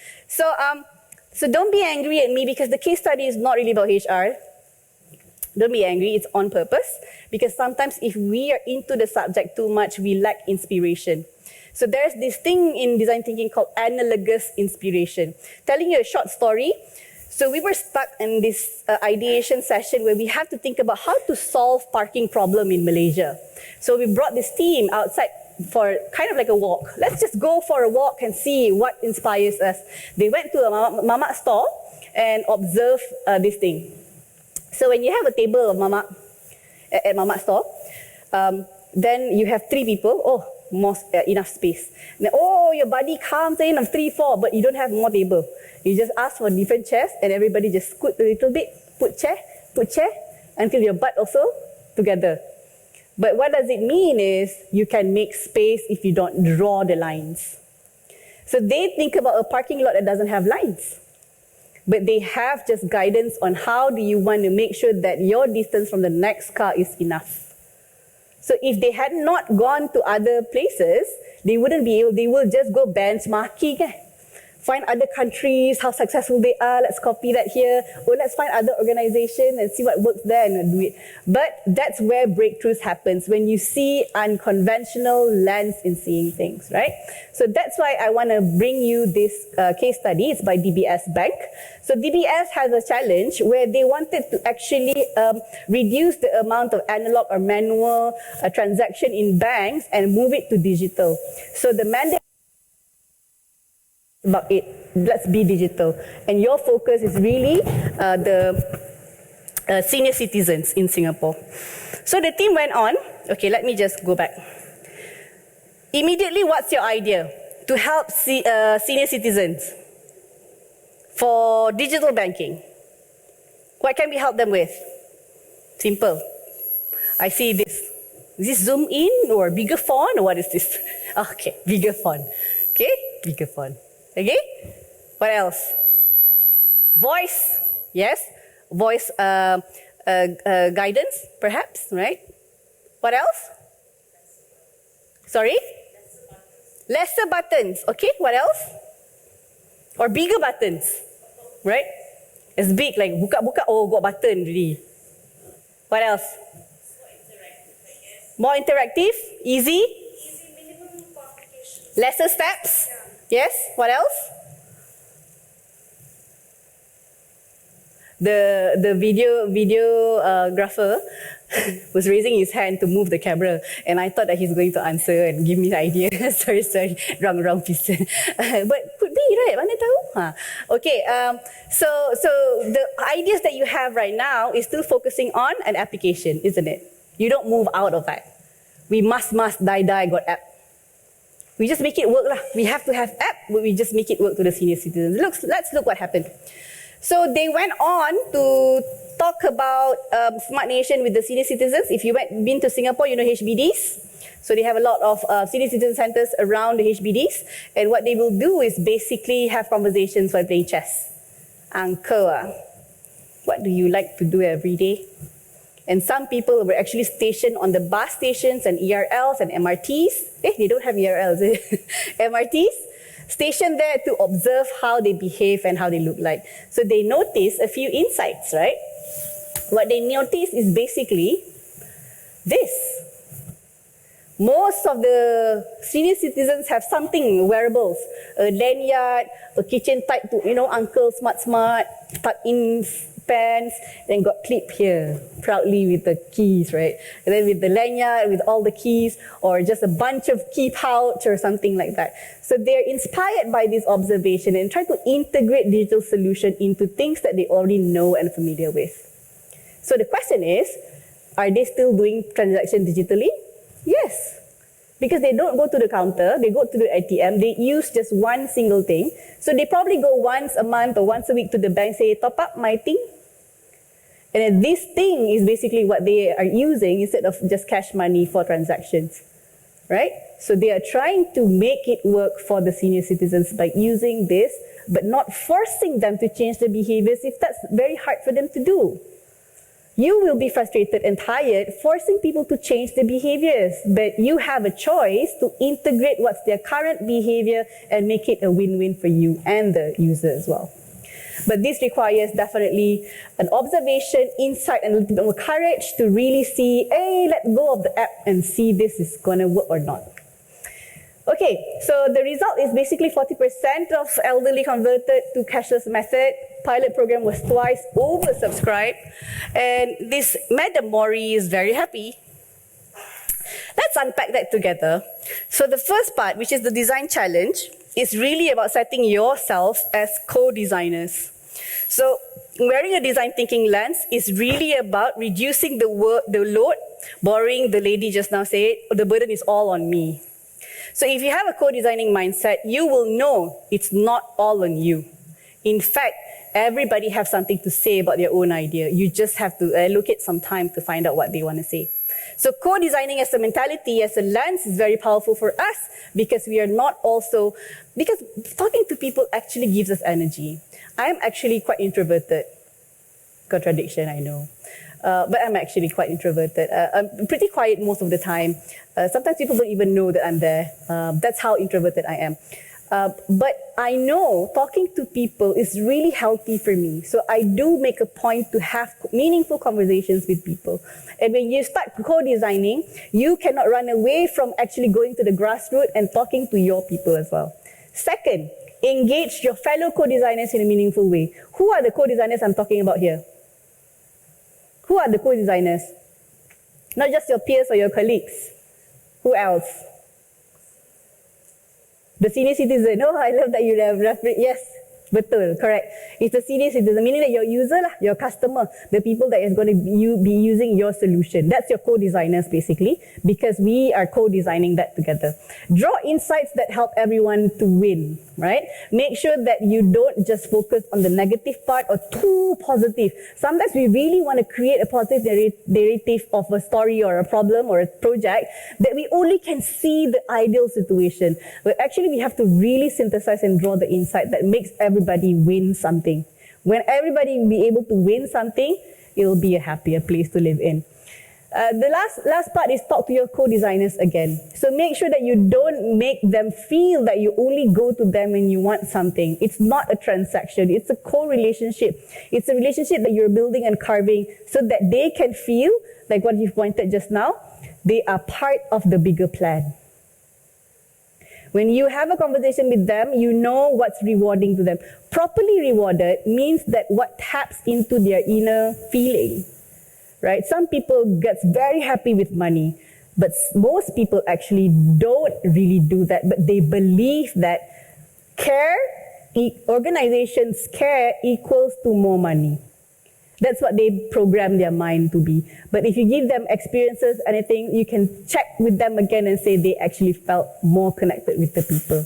So don't be angry at me because the case study is not really about HR. Don't be angry, it's on purpose. Because sometimes if we are into the subject too much, we lack inspiration. So there's this thing in design thinking called analogous inspiration. Telling you a short story. So we were stuck in this ideation session where we have to think about how to solve parking problem in Malaysia. So we brought this team outside for kind of like a walk. Let's just go for a walk and see what inspires us. They went to a mamak store and observed this thing. So when you have a table of mamak at mamak store, then you have 3 people. Oh, enough space. Then, your buddy comes in of 3, 4, but you don't have more table. You just ask for different chairs, and everybody just scoot a little bit, put chair, until your butt also together. But what does it mean is you can make space if you don't draw the lines. So they think about a parking lot that doesn't have lines. But they have just guidance on how do you want to make sure that your distance from the next car is enough. So if they had not gone to other places, they wouldn't be able, they will just go benchmarking. Find other countries, how successful they are, let's copy that here. Or let's find other organizations and see what works there and do it. But that's where breakthroughs happens, when you see unconventional lens in seeing things, right? So that's why I want to bring you this case study. It's by DBS Bank. So DBS has a challenge where they wanted to actually reduce the amount of analog or manual transaction in banks and move it to digital. So the mandate about it. Let's be digital. And your focus is really the senior citizens in Singapore. So the team went on. Okay, let me just go back. Immediately, what's your idea to help senior citizens for digital banking? What can we help them with? Simple. I see this. Is this zoom in or bigger font or what is this? Okay, bigger font. Okay, bigger font. Okay, what else? Voice, yes, voice guidance, perhaps, right? What else? Sorry? Lesser buttons. Okay, what else? Or bigger buttons, right? It's big, like buka-buka, oh, got button already. What else? More interactive, easy. Lesser steps. Yes, what else? The videographer was raising his hand to move the camera, and I thought that he's going to answer and give me the idea. sorry, wrong piece. But could be, right? Mana tahu? Okay, so the ideas that you have right now is still focusing on an application, isn't it? You don't move out of that. We must die got app. We just make it work lah. We have to have app, but we just make it work to the senior citizens. Let's look what happened. So they went on to talk about Smart Nation with the senior citizens. If you've been to Singapore, you know HBDs. So they have a lot of senior citizen centers around the HBDs. And what they will do is basically have conversations while playing chess. Uncle, what do you like to do every day? And some people were actually stationed on the bus stations and ERLs and MRTs. They don't have ERLs, MRTs. Stationed there to observe how they behave and how they look like. So they noticed a few insights, right? What they noticed is basically this. Most of the senior citizens have something, wearables, a lanyard, a kitchen type to, uncle smart, tuck in pants, then got clip here, proudly with the keys, right? And then with the lanyard, with all the keys, or just a bunch of key pouch or something like that. So they're inspired by this observation and try to integrate digital solution into things that they already know and familiar with. So the question is, are they still doing transaction digitally? Yes. Because they don't go to the counter, they go to the ATM, they use just one single thing. So they probably go once a month or once a week to the bank, say, top up my thing. And then this thing is basically what they are using instead of just cash money for transactions, right? So they are trying to make it work for the senior citizens by using this, but not forcing them to change their behaviors if that's very hard for them to do. You will be frustrated and tired forcing people to change their behaviors, but you have a choice to integrate what's their current behavior and make it a win-win for you and the user as well. But this requires definitely an observation, insight, and a little bit more courage to really see, hey, let go of the app and see this is going to work or not. Okay, so the result is basically 40% of elderly converted to cashless method. Pilot program was twice oversubscribed. And this Madam Mori is very happy. Let's unpack that together. So the first part, which is the design challenge, is really about setting yourself as co-designers. So wearing a design thinking lens is really about reducing the load, borrowing the lady just now said, the burden is all on me. So if you have a co-designing mindset, you will know it's not all on you. In fact, everybody has something to say about their own idea. You just have to allocate some time to find out what they want to say. So co-designing as a mentality, as a lens is very powerful for us because we are not also, because talking to people actually gives us energy. I'm actually quite introverted. Contradiction, I know. But I'm actually quite introverted. I'm pretty quiet most of the time. Sometimes people don't even know that I'm there. That's how introverted I am. But I know talking to people is really healthy for me. So I do make a point to have meaningful conversations with people. And when you start co-designing, you cannot run away from actually going to the grassroots and talking to your people as well. Second, engage your fellow co-designers in a meaningful way. Who are the co-designers I'm talking about here? Who are the co-designers? Not just your peers or your colleagues. Who else? The senior citizen. Oh, I love that you have referred. Yes, betul, correct. It's the senior citizen, meaning that your user, your customer, the people that is going to be using your solution. That's your co-designers basically, because we are co-designing that together. Draw insights that help everyone to win, right? Make sure that you don't just focus on the negative part or too positive. Sometimes we really want to create a positive narrative of a story or a problem or a project that we only can see the ideal situation. But actually we have to really synthesize and draw the insight that makes everybody win something. When everybody will be able to win something, it'll be a happier place to live in. The last part is talk to your co-designers again. So make sure that you don't make them feel that you only go to them when you want something. It's not a transaction. It's a co-relationship. It's a relationship that you're building and carving so that they can feel, like what you've pointed just now, they are part of the bigger plan. When you have a conversation with them, you know what's rewarding to them. Properly rewarded means that what taps into their inner feeling. Right? Some people get very happy with money, but most people actually don't really do that, but they believe that organizations care equals to more money. That's what they program their mind to be. But if you give them experiences, anything, you can check with them again and say they actually felt more connected with the people.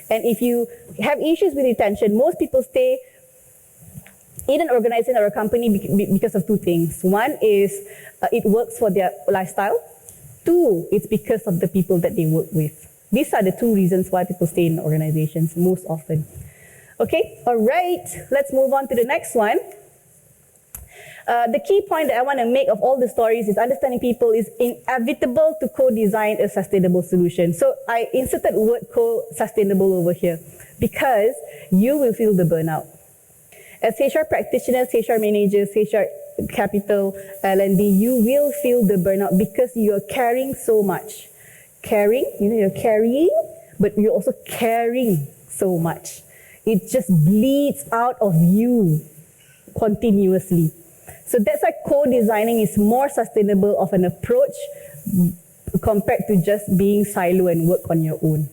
And if you have issues with retention, most people stay in an organization or a company because of two things. One is it works for their lifestyle. Two, it's because of the people that they work with. These are the two reasons why people stay in organizations most often. Okay, all right, let's move on to the next one. The key point that I want to make of all the stories is understanding people is inevitable to co-design a sustainable solution. So I inserted the word co-sustainable over here because you will feel the burnout. As HR practitioners, HR managers, HR capital, L&D, you will feel the burnout because you're carrying so much. Caring, you're carrying, but you're also caring so much. It just bleeds out of you continuously. So that's why co-designing is more sustainable of an approach compared to just being silo and work on your own.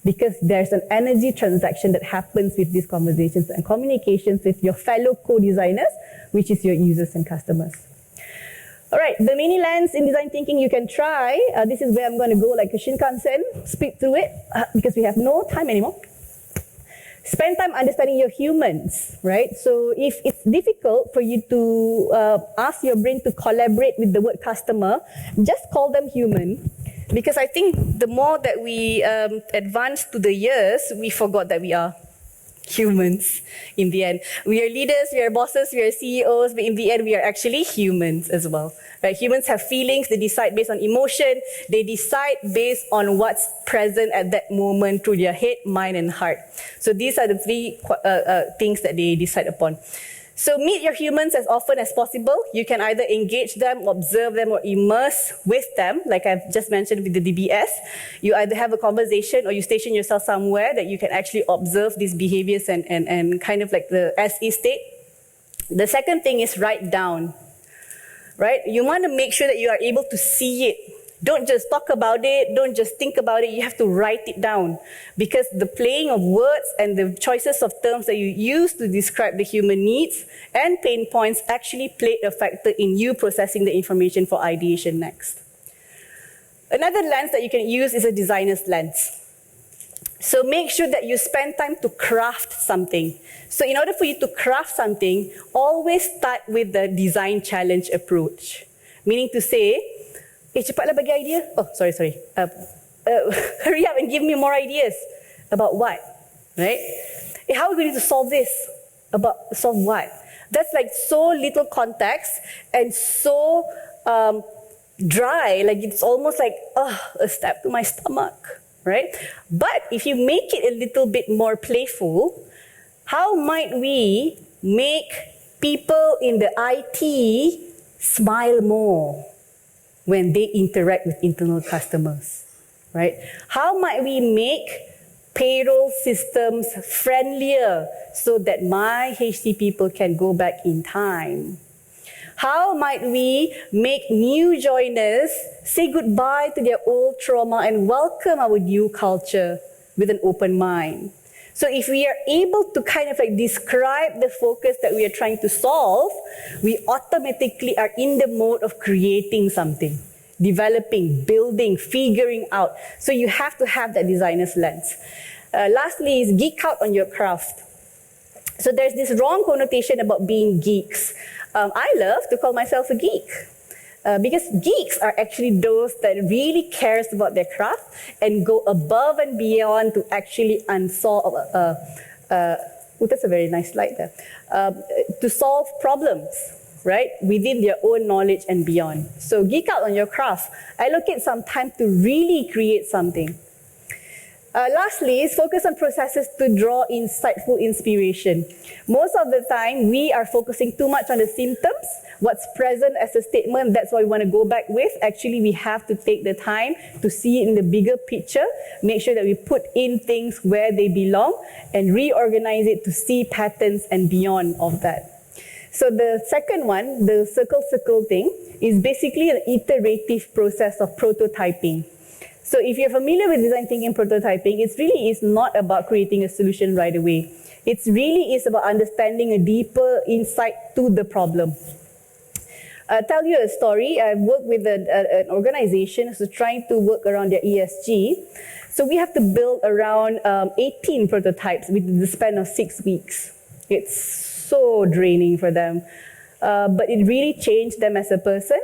Because there's an energy transaction that happens with these conversations and communications with your fellow co-designers, which is your users and customers. All right, the mini lens in design thinking you can try. This is where I'm going to go like a Shinkansen, speed through it because we have no time anymore. Spend time understanding your humans, right? So if it's difficult for you to ask your brain to collaborate with the word customer, just call them human. Because I think the more that we advance to the years, we forgot that we are humans in the end. We are leaders, we are bosses, we are CEOs, but in the end, we are actually humans as well. Right? Humans have feelings, they decide based on emotion, they decide based on what's present at that moment through their head, mind, and heart. So these are the three things that they decide upon. So meet your humans as often as possible. You can either engage them, observe them, or immerse with them, like I've just mentioned with the DBS. You either have a conversation or you station yourself somewhere that you can actually observe these behaviors and kind of like the as-is state. The second thing is write down, right? You want to make sure that you are able to see it. Don't just talk about it, don't just think about it, you have to write it down. Because the playing of words and the choices of terms that you use to describe the human needs and pain points actually played a factor in you processing the information for ideation next. Another lens that you can use is a designer's lens. So make sure that you spend time to craft something. So in order for you to craft something, always start with the design challenge approach. Meaning to say, cepatlah bagi idea. Oh, sorry. Hurry up and give me more ideas. About what? Right? How are we going to solve this? Solve what? That's like so little context and so dry. Like it's almost like a stab to my stomach. Right? But if you make it a little bit more playful, how might we make people in the IT smile more when they interact with internal customers, right? How might we make payroll systems friendlier so that my HT people can go back in time? How might we make new joiners say goodbye to their old trauma and welcome our new culture with an open mind? So if we are able to kind of like describe the focus that we are trying to solve, we automatically are in the mode of creating something, developing, building, figuring out. So you have to have that designer's lens. Lastly is geek out on your craft. So there's this wrong connotation about being geeks. I love to call myself a geek. Because geeks are actually those that really cares about their craft and go above and beyond to actually unsolve. That's a very nice slide there. To solve problems. right? Within their own knowledge and beyond. So geek out on your craft. Allocate some time to really create something. Lastly, is focus on processes to draw insightful inspiration. Most of the time, we are focusing too much on the symptoms. What's present as a statement, that's what we want to go back with. Actually, we have to take the time to see it in the bigger picture, make sure that we put in things where they belong, and reorganize it to see patterns and beyond of that. So the second one, the circle thing, is basically an iterative process of prototyping. So if you're familiar with design thinking prototyping, it really is not about creating a solution right away. It really is about understanding a deeper insight to the problem. Tell you a story. I've worked with an organization who's trying to work around their ESG. So we have to build around 18 prototypes within the span of 6 weeks. It's so draining for them. But it really changed them as a person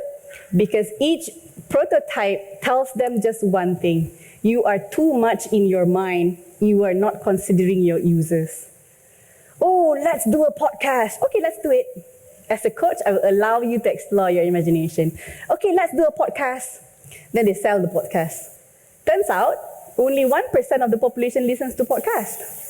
because each prototype tells them just one thing. You are too much in your mind. You are not considering your users. Oh, let's do a podcast. Okay, let's do it. As a coach, I will allow you to explore your imagination. Okay, let's do a podcast. Then they sell the podcast. Turns out, only 1% of the population listens to podcasts.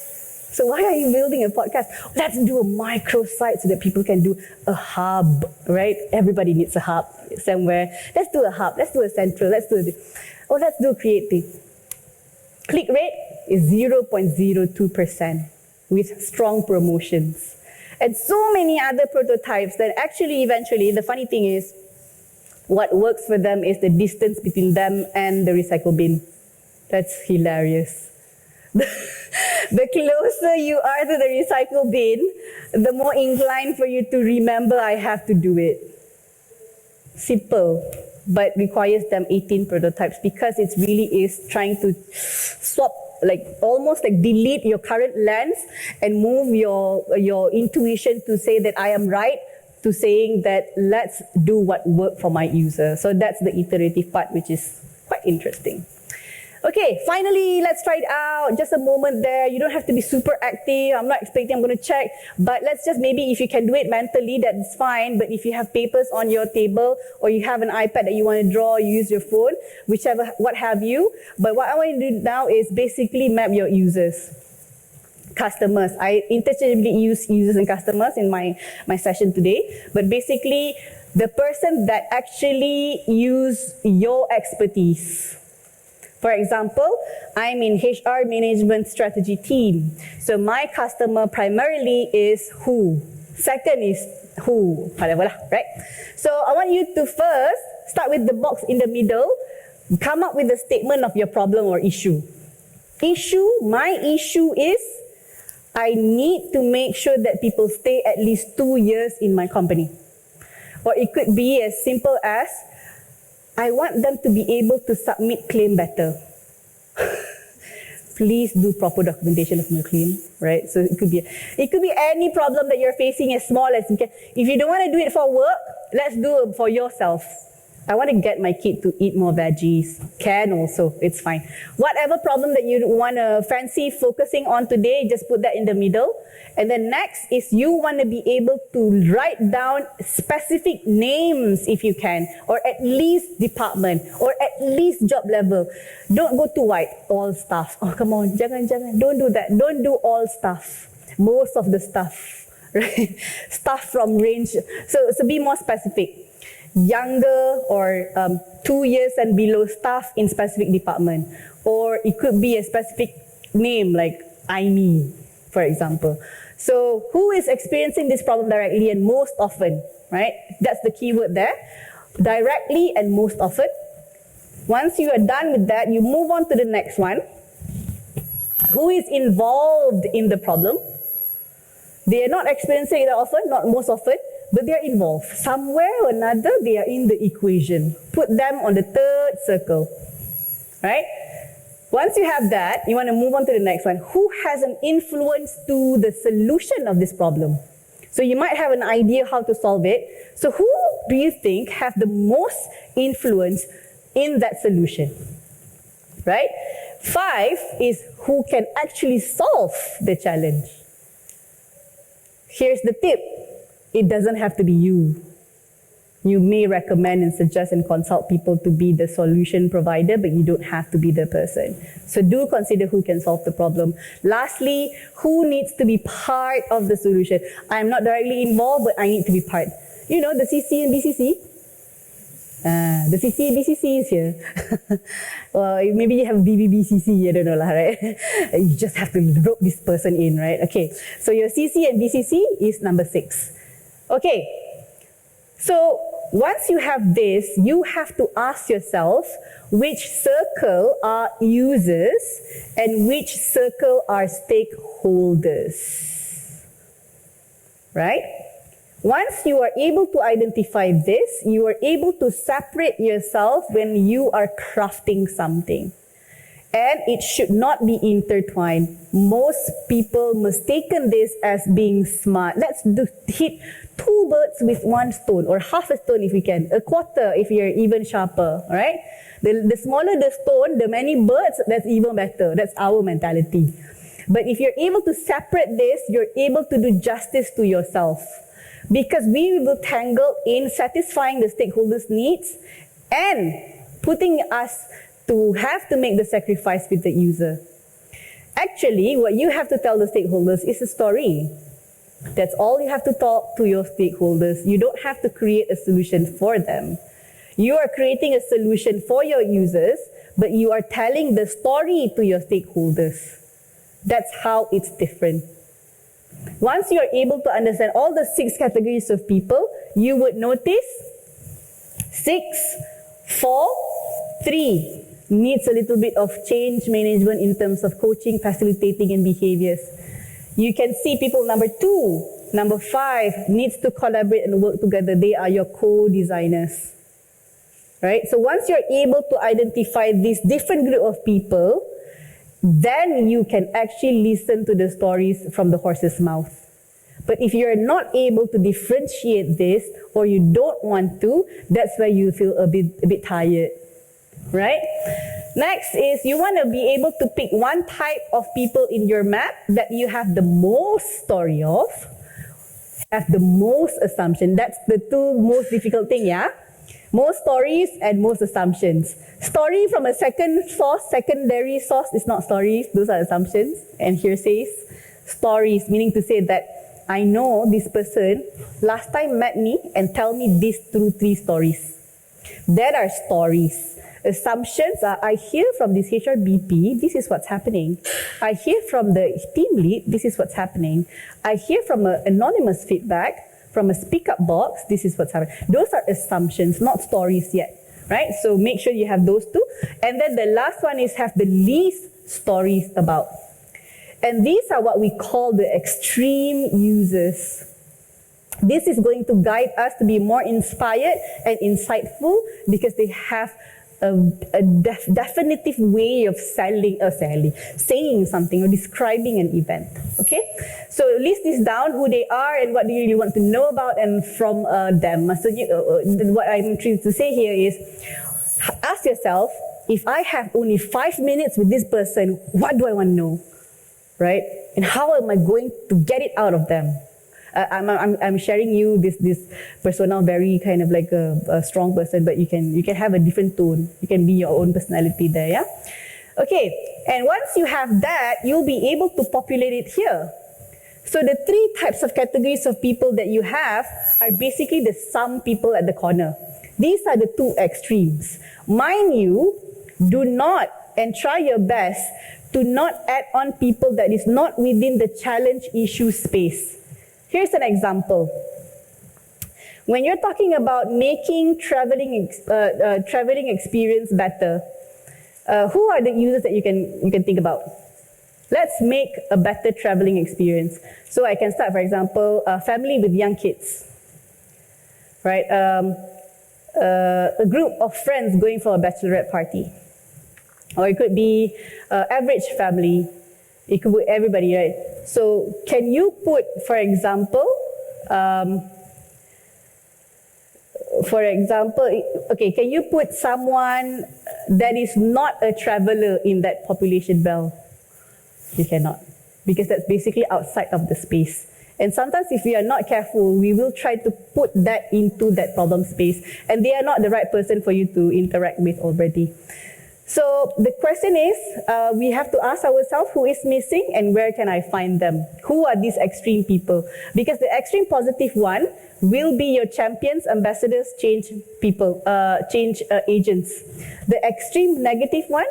So why are you building a podcast? Let's do a microsite so that people can do a hub, right? Everybody needs a hub somewhere. Let's do a hub. Let's do a central. Let's do creative. Click rate is 0.02% with strong promotions. And so many other prototypes that actually eventually, the funny thing is, what works for them is the distance between them and the recycle bin. That's hilarious. The closer you are to the recycle bin, the more inclined for you to remember I have to do it. Simple, but requires them 18 prototypes because it really is trying to swap, almost delete your current lens and move your intuition to say that I am right to saying that let's do what works for my user. So that's the iterative part, which is quite interesting. Okay, finally, let's try it out. Just a moment there. You don't have to be super active. I'm not expecting I'm going to check. But let's just maybe, if you can do it mentally, that's fine. But if you have papers on your table or you have an iPad that you want to draw, you use your phone, whichever, what have you. But what I want to do now is basically map your users. Customers. I interchangeably use users and customers in my session today. But basically, the person that actually use your expertise. For example, I'm in HR management strategy team. So my customer primarily is who. Second is who, whatever, right? So I want you to first start with the box in the middle. Come up with a statement of your problem or issue. My issue is I need to make sure that people stay at least 2 years in my company. Or it could be as simple as I want them to be able to submit claim better. Please do proper documentation of your claim, right? So it could be any problem that you're facing as small as you can. If you don't want to do it for work, let's do it for yourself. I want to get my kid to eat more veggies. Can also, it's fine. Whatever problem that you want to fancy focusing on today, just put that in the middle. And then next is you want to be able to write down specific names if you can, or at least department, or at least job level. Don't go too wide, all staff. Oh, come on, jangan. Don't do that. Don't do all staff. Most of the stuff, right? Staff from range. So be more specific. Younger or 2 years and below staff in specific department. Or it could be a specific name like me, for example. So who is experiencing this problem directly and most often, right? That's the keyword there. Directly and most often. Once you are done with that, you move on to the next one. Who is involved in the problem? They are not experiencing it often, not most often, but they are involved. Somewhere or another, they are in the equation. Put them on the third circle, right? Once you have that, you want to move on to the next one. Who has an influence to the solution of this problem? So you might have an idea how to solve it. So who do you think have the most influence in that solution? Right? 5 is who can actually solve the challenge. Here's the tip. It doesn't have to be you. You may recommend and suggest and consult people to be the solution provider, but you don't have to be the person. So do consider who can solve the problem. Lastly, who needs to be part of the solution? I'm not directly involved, but I need to be part. You know, the CC and BCC. The CC and BCC is here. Well, maybe you have BBBCC, I don't know, right? You just have to rope this person in, right? Okay, so your CC and BCC is number 6. Okay, so once you have this, you have to ask yourself which circle are users and which circle are stakeholders, right? Once you are able to identify this, you are able to separate yourself when you are crafting something. And it should not be intertwined. Most people mistaken this as being smart. Let's hit 2 birds with 1 stone, or half a stone if we can, a quarter if you're even sharper, right? The smaller the stone, the many birds, that's even better. That's our mentality. But if you're able to separate this, you're able to do justice to yourself. Because we will tangle in satisfying the stakeholders' needs and putting us to have to make the sacrifice with the user. Actually, what you have to tell the stakeholders is a story. That's all you have to talk to your stakeholders. You don't have to create a solution for them. You are creating a solution for your users, but you are telling the story to your stakeholders. That's how it's different. Once you are able to understand all the 6 categories of people, you would notice 6, 4, 3 needs a little bit of change management in terms of coaching, facilitating, and behaviors. You can see people number 2, number 5 needs to collaborate and work together. They are your co-designers, right? So once you're able to identify this different group of people, then you can actually listen to the stories from the horse's mouth. But if you're not able to differentiate this, or you don't want to, that's where you feel a bit tired, right? Next is you want to be able to pick one type of people in your map that you have the most story of, have the most assumption. That's the 2 most difficult thing, yeah? Most stories and most assumptions. Story from a secondary source is not stories. Those are assumptions and hearsays. Stories, meaning to say that I know this person last time met me and tell me these 2-3 stories. That are stories. Assumptions are, I hear from this HRBP, this is what's happening. I hear from the team lead, this is what's happening. I hear from an anonymous feedback, from a speak-up box, this is what's happening. Those are assumptions, not stories yet, right? So make sure you have those 2. And then the last one is have the least stories about. And these are what we call the extreme users. This is going to guide us to be more inspired and insightful because they have a definitive way of saying something or describing an event. Okay, so list this down, who they are and what do you really want to know about and from them. So what I'm trying to say here is, ask yourself, if I have only 5 minutes with this person, what do I want to know, right? And how am I going to get it out of them? I'm sharing you this persona, very kind of like a strong person, but you can have a different tone. You can be your own personality there, yeah? Okay, and once you have that, you'll be able to populate it here. So the 3 types of categories of people that you have are basically the sum people at the corner. These are the 2 extremes. Mind you, do not, and try your best, to not add on people that is not within the challenge issue space. Here's an example. When you're talking about making traveling experience better, who are the users that you can think about? Let's make a better traveling experience. So I can start, for example, a family with young kids, right? A group of friends going for a bachelorette party, or it could be average family. It could be everybody, right? So can you put, for example, okay, can you put someone that is not a traveler in that population bell? You cannot, because that's basically outside of the space. And sometimes if we are not careful, we will try to put that into that problem space, and they are not the right person for you to interact with already. So the question is, we have to ask ourselves who is missing and where can I find them? Who are these extreme people? Because the extreme positive one will be your champions, ambassadors, change people, change agents. The extreme negative one,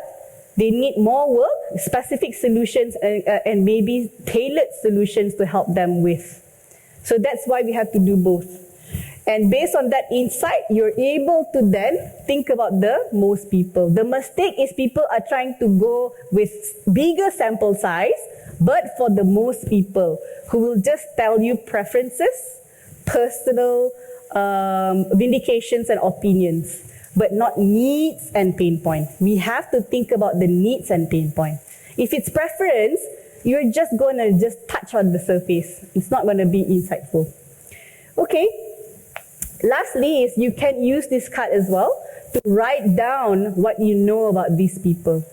they need more work, specific solutions, and maybe tailored solutions to help them with. So that's why we have to do both. And based on that insight, you're able to then think about the most people. The mistake is people are trying to go with bigger sample size, but for the most people who will just tell you preferences, personal vindications and opinions, but not needs and pain points. We have to think about the needs and pain points. If it's preference, you're just going to just touch on the surface. It's not going to be insightful. Okay. Lastly is you can use this card as well to write down what you know about these people.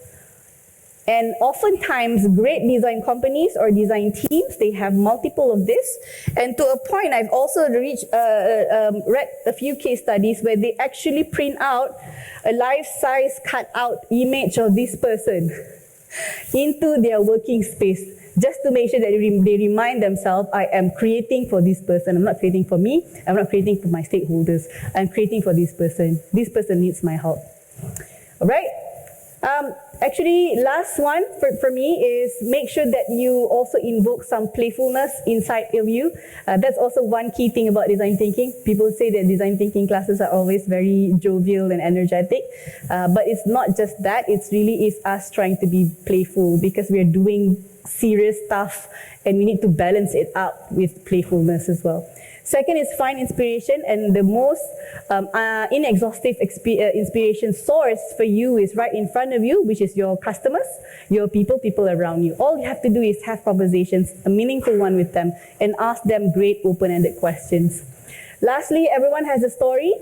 And oftentimes, great design companies or design teams, they have multiple of this. And to a point, I've also read a few case studies where they actually print out a life-size cut-out image of this person into their working space, just to make sure that they remind themselves, I am creating for this person. I'm not creating for me. I'm not creating for my stakeholders. I'm creating for this person. This person needs my help. All right? Actually, last one for me is make sure that you also invoke some playfulness inside of you. That's also one key thing about design thinking. People say that design thinking classes are always very jovial and energetic, but it's not just that. It's really is us trying to be playful because we are doing serious stuff and we need to balance it out with playfulness as well. Second is find inspiration, and the most inexhaustive inspiration source for you is right in front of you, which is your customers, your people around you. All you have to do is have conversations, a meaningful one with them, and ask them great open-ended questions. Lastly, everyone has a story.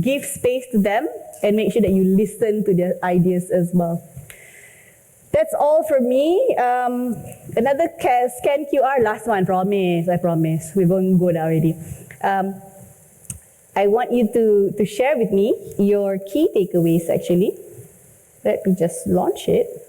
Give space to them and make sure that you listen to their ideas as well. That's all for me. Another scan QR, last one, I promise. We're going good already. I want you to share with me your key takeaways, actually. Let me just launch it.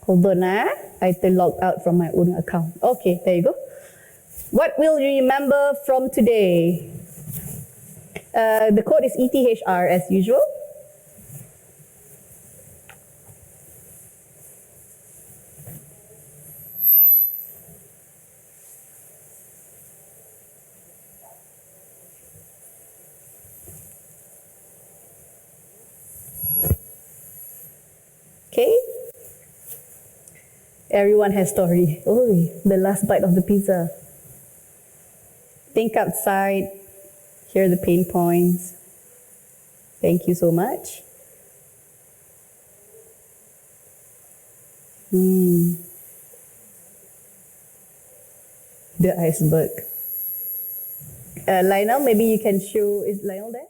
Hold on, I have to log out from my own account. Okay, there you go. What will you remember from today? The code is ETHR as usual. Okay. Everyone has story. Oh, the last bite of the pizza. Think outside. Here are the pain points. Thank you so much. The iceberg. Lionel, maybe you can show, is Lionel there?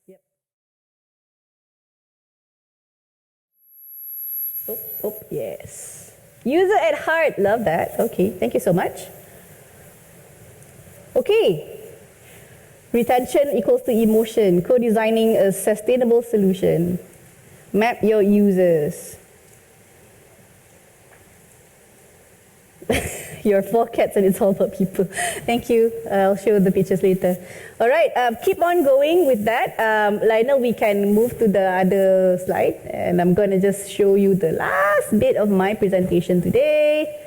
Yep. Oh, yes. User at heart, love that. Okay, thank you so much. Okay. Retention equals to emotion. Co-designing a sustainable solution. Map your users. Your 4 cats and it's all about people. Thank you. I'll show the pictures later. All right, keep on going with that. Lionel, we can move to the other slide. And I'm going to just show you the last bit of my presentation today.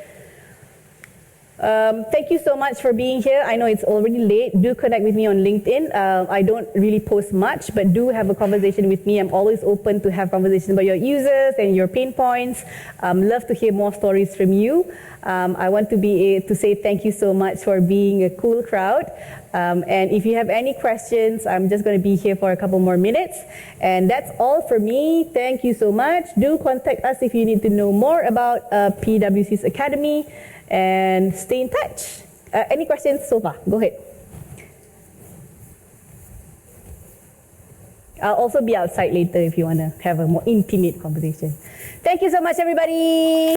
Thank you so much for being here. I know it's already late. Do connect with me on LinkedIn. I don't really post much, but do have a conversation with me. I'm always open to have conversations about your users and your pain points. Love to hear more stories from you. I want to say thank you so much for being a cool crowd. And if you have any questions, I'm just going to be here for a couple more minutes. And that's all for me. Thank you so much. Do contact us if you need to know more about PwC's Academy, and stay in touch. Any questions so far? Go ahead. I'll also be outside later if you want to have a more intimate conversation. Thank you so much, everybody.